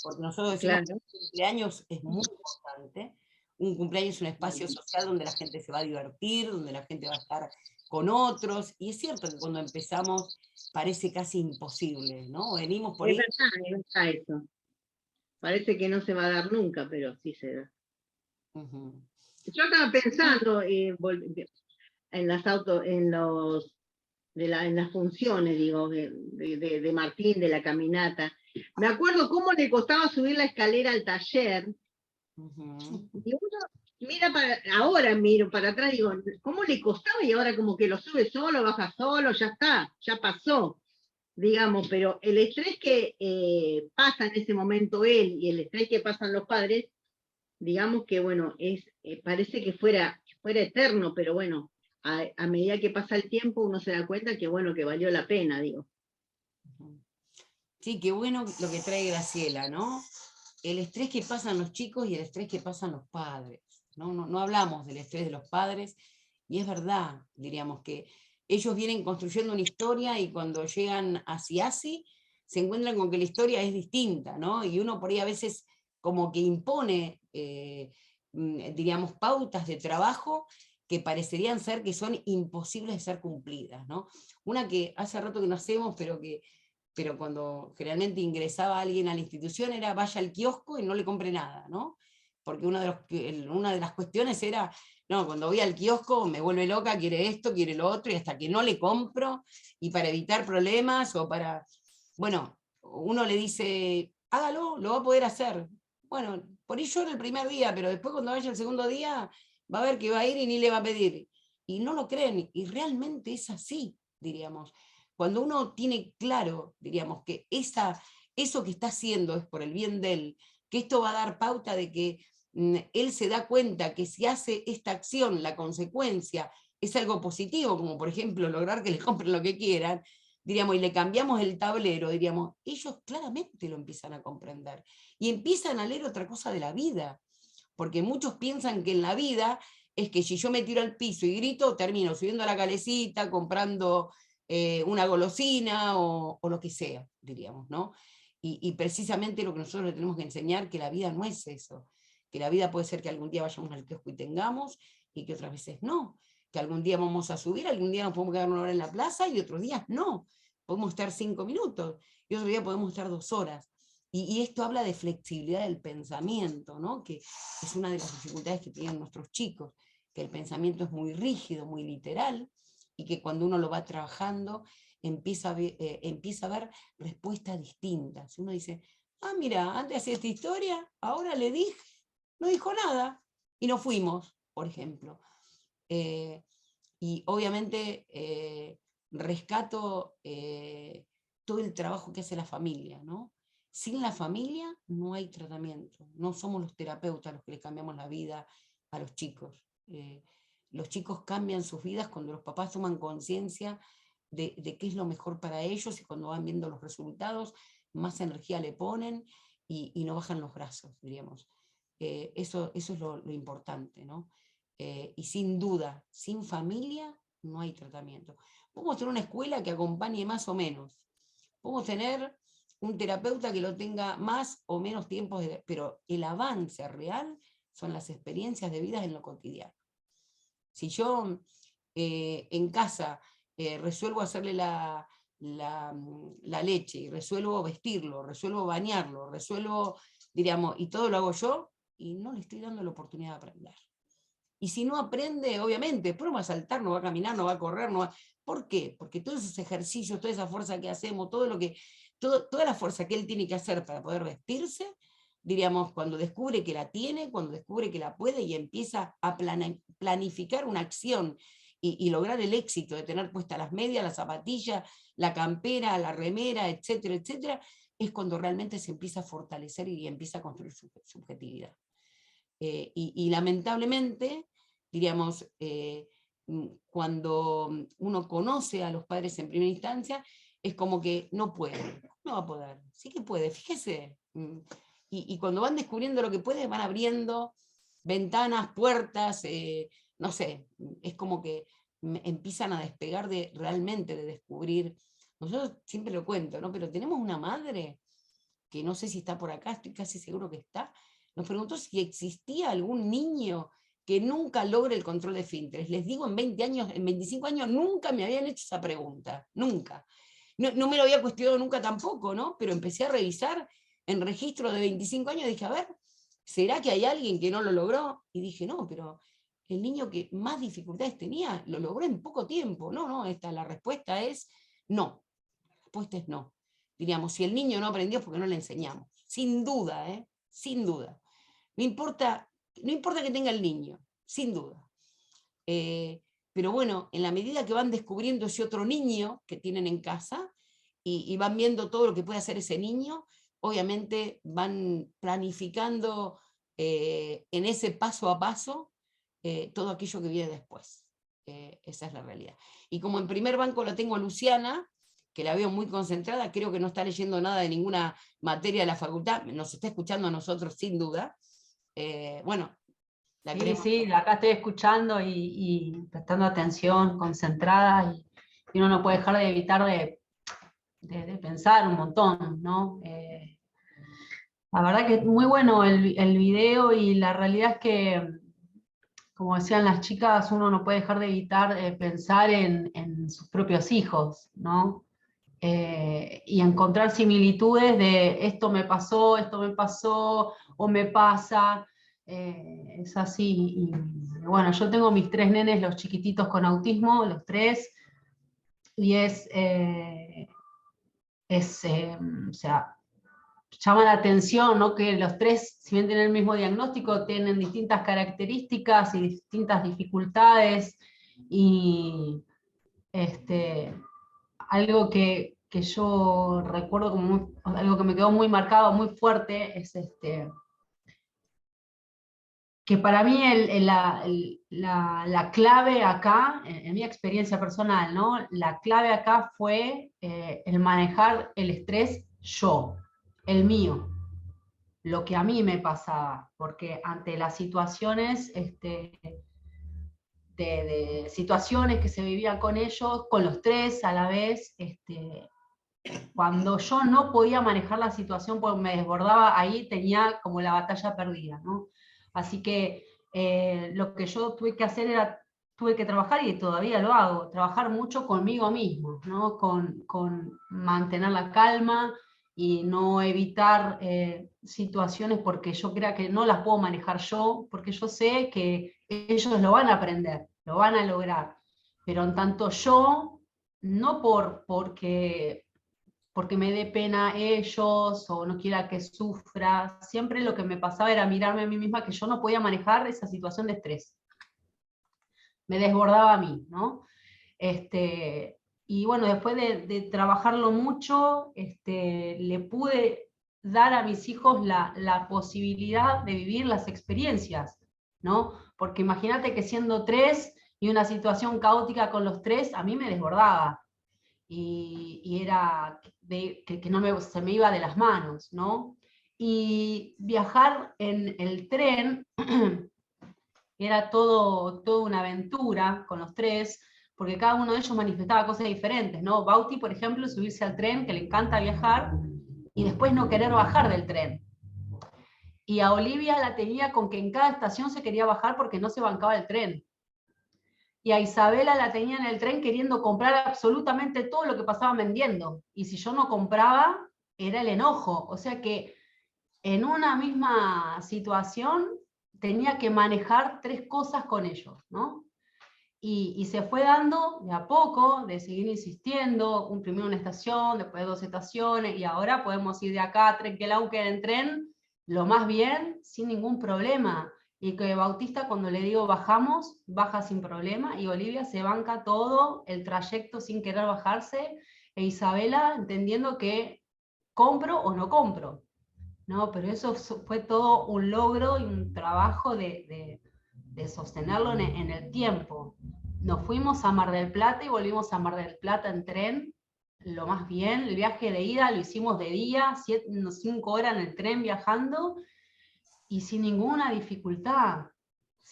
porque nosotros decimos que el cumpleaños es muy importante. Un cumpleaños es un espacio social donde la gente se va a divertir, donde la gente va a estar con otros, y es cierto que cuando empezamos parece casi imposible, ¿no? Venimos por ahí. Es verdad eso. Parece que no se va a dar nunca, pero sí se da. Yo estaba pensando en las funciones, digo, de Martín, de la caminata. Me acuerdo cómo le costaba subir la escalera al taller. Y uno miro para atrás, digo, ¿cómo le costaba? Y ahora como que lo sube solo, baja solo, ya está, ya pasó, digamos, pero el estrés que pasa en ese momento él y el estrés que pasan los padres, digamos que, bueno, parece que fuera eterno, pero bueno, a medida que pasa el tiempo uno se da cuenta que, bueno, que valió la pena, digo. Sí, qué bueno lo que trae Graciela, ¿no? El estrés que pasan los chicos y el estrés que pasan los padres, ¿no? No hablamos del estrés de los padres, y es verdad, diríamos que ellos vienen construyendo una historia, y cuando llegan hacia así, se encuentran con que la historia es distinta, ¿no? Y uno por ahí a veces como que impone, diríamos, pautas de trabajo que parecerían ser que son imposibles de ser cumplidas, ¿no? Una que hace rato que no hacemos, pero cuando generalmente ingresaba alguien a la institución era vaya al kiosco y no le compre nada, ¿no? Porque una de las cuestiones era, no, cuando voy al kiosco me vuelve loca, quiere esto, quiere lo otro, y hasta que no le compro, y para evitar problemas, o para, bueno, uno le dice, hágalo, lo va a poder hacer. Bueno, por ahí llora el primer día, pero después cuando vaya el segundo día, va a ver que va a ir y ni le va a pedir. Y no lo creen, y realmente es así, diríamos. Cuando uno tiene claro, diríamos, que eso que está haciendo es por el bien de él, que esto va a dar pauta de que él se da cuenta que si hace esta acción, la consecuencia es algo positivo, como por ejemplo lograr que le compren lo que quieran, diríamos, y le cambiamos el tablero, diríamos, ellos claramente lo empiezan a comprender. Y empiezan a leer otra cosa de la vida. Porque muchos piensan que en la vida es que si yo me tiro al piso y grito, termino subiendo a la calecita, comprando una golosina o lo que sea, diríamos, ¿no? Y precisamente lo que nosotros le tenemos que enseñar, que la vida no es eso, que la vida puede ser que algún día vayamos al kiosco y tengamos, y que otras veces no, que algún día vamos a subir, algún día nos podemos quedar 1 hora en la plaza, y otros días no, podemos estar 5 minutos, y otro día podemos estar 2 horas. Y esto habla de flexibilidad del pensamiento, ¿no? Que es una de las dificultades que tienen nuestros chicos, que el pensamiento es muy rígido, muy literal, y que cuando uno lo va trabajando, empieza a ver respuestas distintas. Uno dice, ah, mira, antes hacía esta historia, ahora le dije, no dijo nada, y nos fuimos, por ejemplo. Y obviamente rescato todo el trabajo que hace la familia, ¿no? Sin la familia no hay tratamiento, no somos los terapeutas los que le cambiamos la vida a los chicos. Los chicos cambian sus vidas cuando los papás toman conciencia de qué es lo mejor para ellos, y cuando van viendo los resultados, más energía le ponen y no bajan los brazos, diríamos. Eso es lo importante, ¿no? Y sin duda, sin familia no hay tratamiento. Podemos tener una escuela que acompañe más o menos, podemos tener un terapeuta que lo tenga más o menos tiempo, pero el avance real son las experiencias de vida en lo cotidiano. Si yo en casa resuelvo hacerle la leche, y resuelvo vestirlo, resuelvo bañarlo, resuelvo, diríamos, y todo lo hago yo, y no le estoy dando la oportunidad de aprender. Y si no aprende, obviamente, después no va a saltar, no va a caminar, no va a correr, no va... ¿Por qué? Porque todos esos ejercicios, toda esa fuerza que hacemos, toda la fuerza que él tiene que hacer para poder vestirse, diríamos, cuando descubre que la tiene, cuando descubre que la puede y empieza a planificar una acción y lograr el éxito de tener puestas las medias, las zapatillas, la campera, la remera, etcétera, etcétera, es cuando realmente se empieza a fortalecer y empieza a construir su subjetividad. Y lamentablemente, diríamos, cuando uno conoce a los padres en primera instancia, es como que no puede, no va a poder, sí que puede, fíjese. Y cuando van descubriendo lo que puede, van abriendo ventanas, puertas, no sé, es como que empiezan a despegar realmente de descubrir. Nosotros siempre lo cuento, ¿no? Pero tenemos una madre, que no sé si está por acá, estoy casi seguro que está, nos preguntó si existía algún niño que nunca logre el control de esfínteres. Les digo, en 20 años, en 25 años, nunca me habían hecho esa pregunta, nunca. No me lo había cuestionado nunca tampoco, ¿no? Pero empecé a revisar en registro de 25 años y dije, a ver, ¿será que hay alguien que no lo logró? Y dije, no, pero el niño que más dificultades tenía, lo logró en poco tiempo. No, la respuesta es no. La respuesta es no. Diríamos, si el niño no aprendió es porque no le enseñamos. Sin duda, sin duda. No importa que tenga el niño, sin duda. Pero bueno, en la medida que van descubriendo ese otro niño que tienen en casa y van viendo todo lo que puede hacer ese niño, obviamente van planificando en ese paso a paso todo aquello que viene después. Esa es la realidad. Y como en primer banco la tengo a Luciana, que la veo muy concentrada, creo que no está leyendo nada de ninguna materia de la facultad, nos está escuchando a nosotros sin duda. Bueno, la queremos. Sí, acá estoy escuchando y prestando atención, concentrada, y uno no puede dejar de evitar de pensar un montón, ¿no? La verdad que es muy bueno el video, y la realidad es que, como decían las chicas, uno no puede dejar de evitar pensar en sus propios hijos, ¿no? Y encontrar similitudes de esto me pasó, o me pasa, es así. Y bueno, yo tengo mis 3 nenes, los chiquititos con autismo, los 3, y o sea, llama la atención, ¿no? Que los 3, si bien tienen el mismo diagnóstico, tienen distintas características y distintas dificultades, y algo que yo recuerdo como algo que me quedó muy marcado, muy fuerte, es que para mí la clave acá, en mi experiencia personal, ¿no? La clave acá fue el manejar el estrés yo, el mío, lo que a mí me pasaba, porque ante las situaciones, de situaciones que se vivían con ellos, con los tres a la vez, cuando yo no podía manejar la situación porque me desbordaba, ahí tenía como la batalla perdida, ¿no? Así que lo que yo tuve que hacer era, tuve que trabajar, y todavía lo hago, trabajar mucho conmigo mismo, ¿no? Con mantener la calma y no evitar situaciones porque yo crea que no las puedo manejar yo, porque yo sé que ellos lo van a aprender, lo van a lograr, pero en tanto yo, no porque me dé pena ellos o no quiera que sufra, siempre lo que me pasaba era mirarme a mí misma que yo no podía manejar esa situación de estrés. Me desbordaba a mí, ¿no? Y bueno, después de trabajarlo mucho, le pude dar a mis hijos la posibilidad de vivir las experiencias, ¿no? Porque imagínate que siendo tres y una situación caótica con los tres, a mí me desbordaba. Y era que no se me iba de las manos, ¿no? Y viajar en el tren era toda una aventura con los tres, porque cada uno de ellos manifestaba cosas diferentes, ¿no? Bauti, por ejemplo, subirse al tren, que le encanta viajar, y después no querer bajar del tren. Y a Olivia la tenía con que en cada estación se quería bajar porque no se bancaba el tren. Y a Isabela la tenía en el tren queriendo comprar absolutamente todo lo que pasaban vendiendo. Y si yo no compraba, era el enojo. O sea que en una misma situación tenía que manejar tres cosas con ellos, ¿no? Y se fue dando de a poco, de seguir insistiendo, primero una estación, después 2 estaciones, y ahora podemos ir de acá a Trenquelauquen en tren, lo más bien, sin ningún problema. Y que Bautista, cuando le digo bajamos, baja sin problema, y Olivia se banca todo el trayecto sin querer bajarse, e Isabela entendiendo que compro o no compro, ¿no? Pero eso fue todo un logro y un trabajo de sostenerlo en el tiempo. Nos fuimos a Mar del Plata y volvimos a Mar del Plata en tren, lo más bien. El viaje de ida lo hicimos de día, 5 horas en el tren viajando, y sin ninguna dificultad,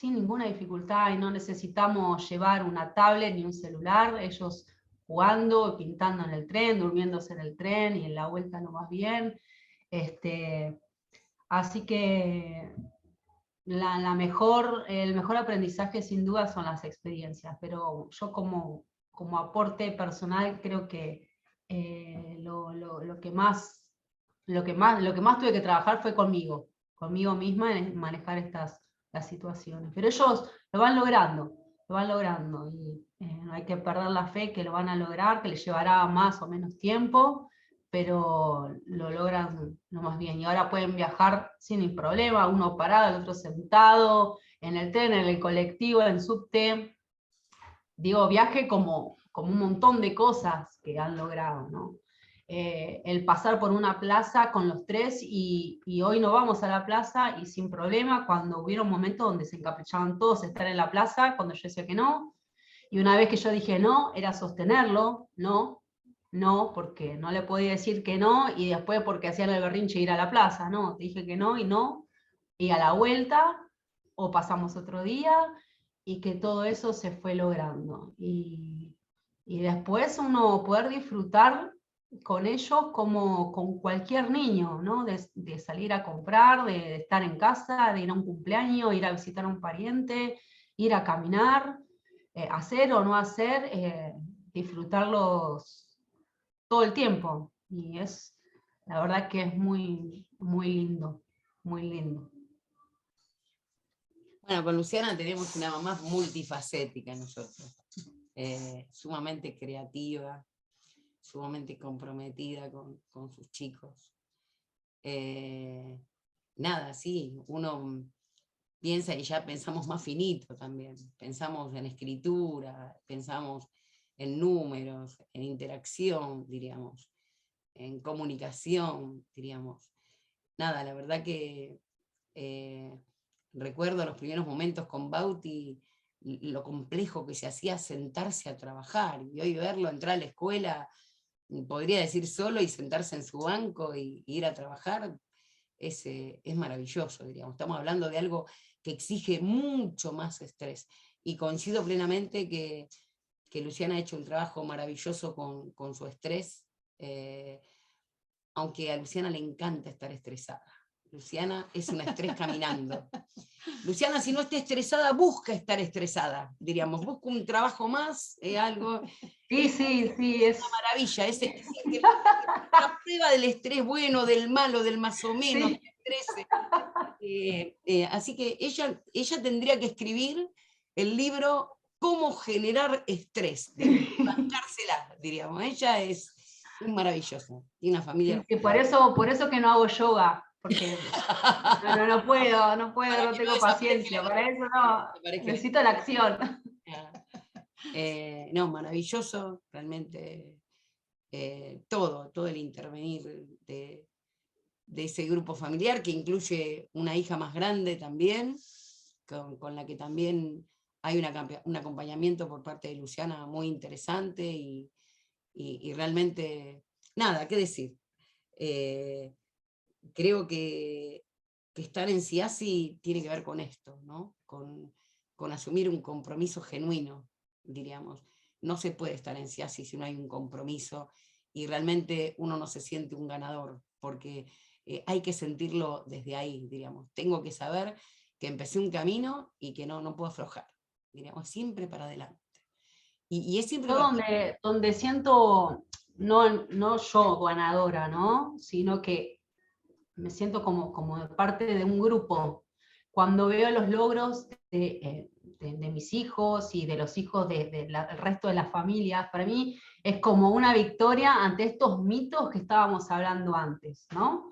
y no necesitamos llevar una tablet ni un celular, ellos jugando, pintando en el tren, durmiéndose en el tren, y en la vuelta lo más bien. Así que el mejor aprendizaje sin duda son las experiencias, pero yo como aporte personal creo que lo que más tuve que trabajar fue conmigo misma, en manejar las situaciones. Pero ellos lo van logrando, y no hay que perder la fe que lo van a lograr, que les llevará más o menos tiempo, pero lo logran lo más bien. Y ahora pueden viajar sin problema, uno parado, el otro sentado, en el tren, en el colectivo, en subte. Digo, viaje como un montón de cosas que han logrado, ¿no? El pasar por una plaza con los tres, y hoy no vamos a la plaza, y sin problema, cuando hubiera un momento donde se encaprichaban todos a estar en la plaza, cuando yo decía que no, y una vez que yo dije no, era sostenerlo, no, porque no le podía decir que no, y después porque hacían el berrinche ir a la plaza, no, te dije que no, y a la vuelta, o pasamos otro día, y que todo eso se fue logrando. Y después uno poder disfrutar con ellos como con cualquier niño, ¿no? De salir a comprar, de estar en casa, de ir a un cumpleaños, ir a visitar a un pariente, ir a caminar, hacer o no hacer, disfrutarlos todo el tiempo. Y la verdad que es muy, muy lindo, muy lindo. Bueno, con Luciana tenemos una mamá multifacética nosotros, sumamente creativa, sumamente comprometida con sus chicos. Nada, sí, uno piensa y ya pensamos más finito también, pensamos en escritura, pensamos en números, en interacción, diríamos, en comunicación, diríamos. Nada, la verdad que recuerdo los primeros momentos con Bauti, lo complejo que se hacía sentarse a trabajar, y hoy verlo entrar a la escuela, podría decir solo, y sentarse en su banco y ir a trabajar, es maravilloso, diríamos. Estamos hablando de algo que exige mucho más estrés, y coincido plenamente que Luciana ha hecho un trabajo maravilloso con su estrés, aunque a Luciana le encanta estar estresada. Luciana es un estrés caminando. Luciana, si no está estresada, busca estar estresada, diríamos, busca un trabajo más, algo. Sí, sí, es una maravilla, es la prueba del estrés bueno, del malo, del más o menos, Sí. del estrés. Así que ella tendría que escribir el libro Cómo generar estrés, bancársela, diríamos. Ella es maravillosa, tiene una familia. Sí, por eso que no hago yoga, porque no puedo, Para no que tengo no paciencia, desaparezca para eso no, necesito la acción. No, maravilloso, realmente, todo el intervenir de ese grupo familiar, que incluye una hija más grande también, con la que también hay un acompañamiento por parte de Luciana muy interesante, y realmente, nada, qué decir. Creo que estar en CIASI tiene que ver con esto, ¿no? Con asumir un compromiso genuino, diríamos. No se puede estar en CIASI si no hay un compromiso, y realmente uno no se siente un ganador, porque hay que sentirlo desde ahí, diríamos. Tengo que saber que empecé un camino y que no puedo aflojar, diríamos, siempre para adelante. Y es siempre Yo para... donde siento, no yo ganadora, ¿no? Sino que me siento como parte de un grupo. Cuando veo los logros de mis hijos y de los hijos del resto de las familias, para mí es como una victoria ante estos mitos que estábamos hablando antes, ¿no?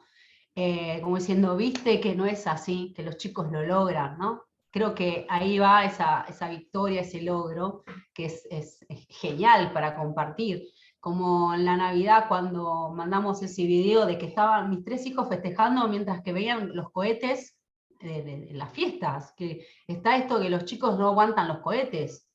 Como diciendo, viste que no es así, que los chicos lo logran, ¿no? Creo que ahí va esa victoria, ese logro, que es genial para compartir. Como en la Navidad, cuando mandamos ese video de que estaban mis 3 hijos festejando mientras que veían los cohetes en las fiestas, que está esto que los chicos no aguantan los cohetes.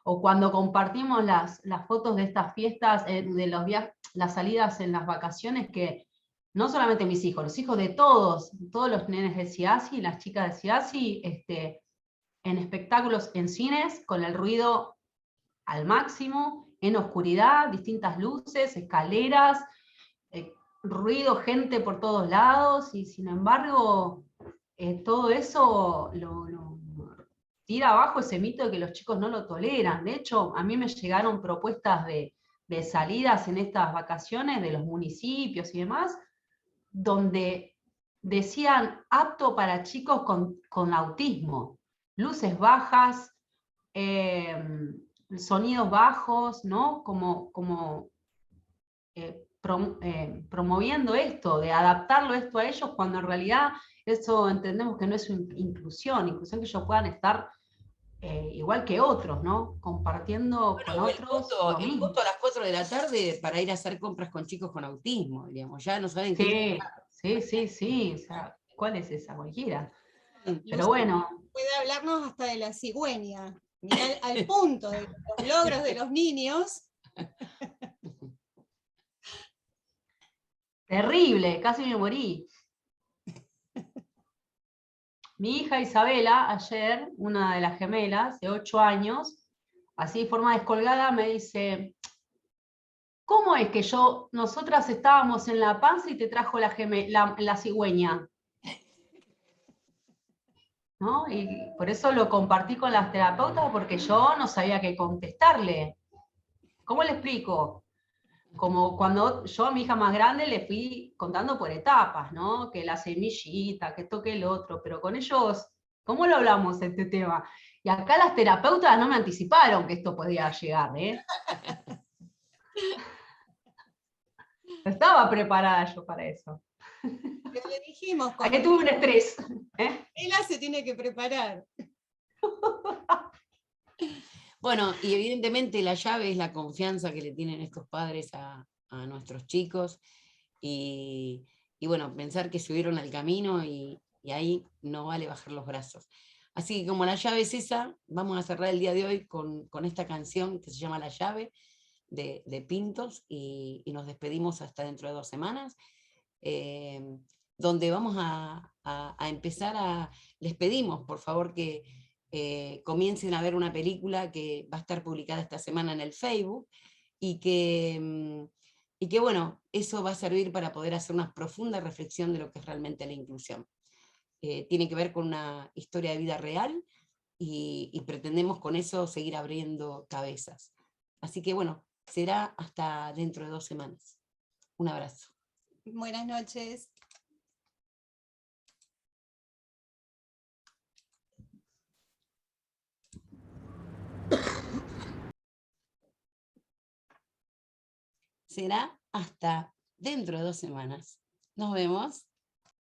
O cuando compartimos las fotos de estas fiestas, de las salidas en las vacaciones, que no solamente mis hijos, los hijos de todos los nenes de CIASI, las chicas de CIASI, en espectáculos, en cines, con el ruido al máximo, en oscuridad, distintas luces, escaleras, ruido, gente por todos lados, y sin embargo, todo eso lo tira abajo ese mito de que los chicos no lo toleran. De hecho, a mí me llegaron propuestas de salidas en estas vacaciones de los municipios y demás, donde decían apto para chicos con autismo, luces bajas, sonidos bajos, ¿no? Promoviendo esto, de adaptarlo esto a ellos, cuando en realidad eso entendemos que no es inclusión que ellos puedan estar igual que otros, ¿no? Compartiendo con otros lo El mismo. voto a las 4 de la tarde para ir a hacer compras con chicos con autismo, diríamos, ya no saben qué. Sí, o sea, ¿cuál es esa? Cualquiera. Pero Lucy bueno. puede hablarnos hasta de la cigüeña. Mirá, al punto de los logros de los niños. Terrible, casi me morí. Mi hija Isabela, ayer, una de las gemelas, de 8 años, así de forma descolgada, me dice, ¿cómo es que nosotras estábamos en la panza y te trajo la cigüeña? ¿No? Y por eso lo compartí con las terapeutas, porque yo no sabía qué contestarle. ¿Cómo le explico? Como cuando yo a mi hija más grande le fui contando por etapas, ¿no? Que la semillita, que esto, que el otro, pero con ellos, ¿cómo lo hablamos este tema? Y acá las terapeutas no me anticiparon que esto podía llegar, ¿eh? No estaba preparada yo para eso. Pero le dijimos, Aquí tuve un estrés. Ella se tiene que preparar. Bueno, y evidentemente la llave es la confianza que le tienen estos padres a nuestros chicos, y bueno, pensar que subieron al camino y y ahí no vale bajar los brazos. Así que como la llave es esa, vamos a cerrar el día de hoy con esta canción que se llama La Llave, de Pintos, y nos despedimos hasta dentro de 2 semanas, donde vamos a empezar les pedimos por favor que comiencen a ver una película que va a estar publicada esta semana en el Facebook, y que bueno, eso va a servir para poder hacer una profunda reflexión de lo que es realmente la inclusión. Tiene que ver con una historia de vida real, y pretendemos con eso seguir abriendo cabezas. Así que bueno, será hasta dentro de 2 semanas. Un abrazo. Buenas noches. Será hasta dentro de 2 semanas. Nos vemos.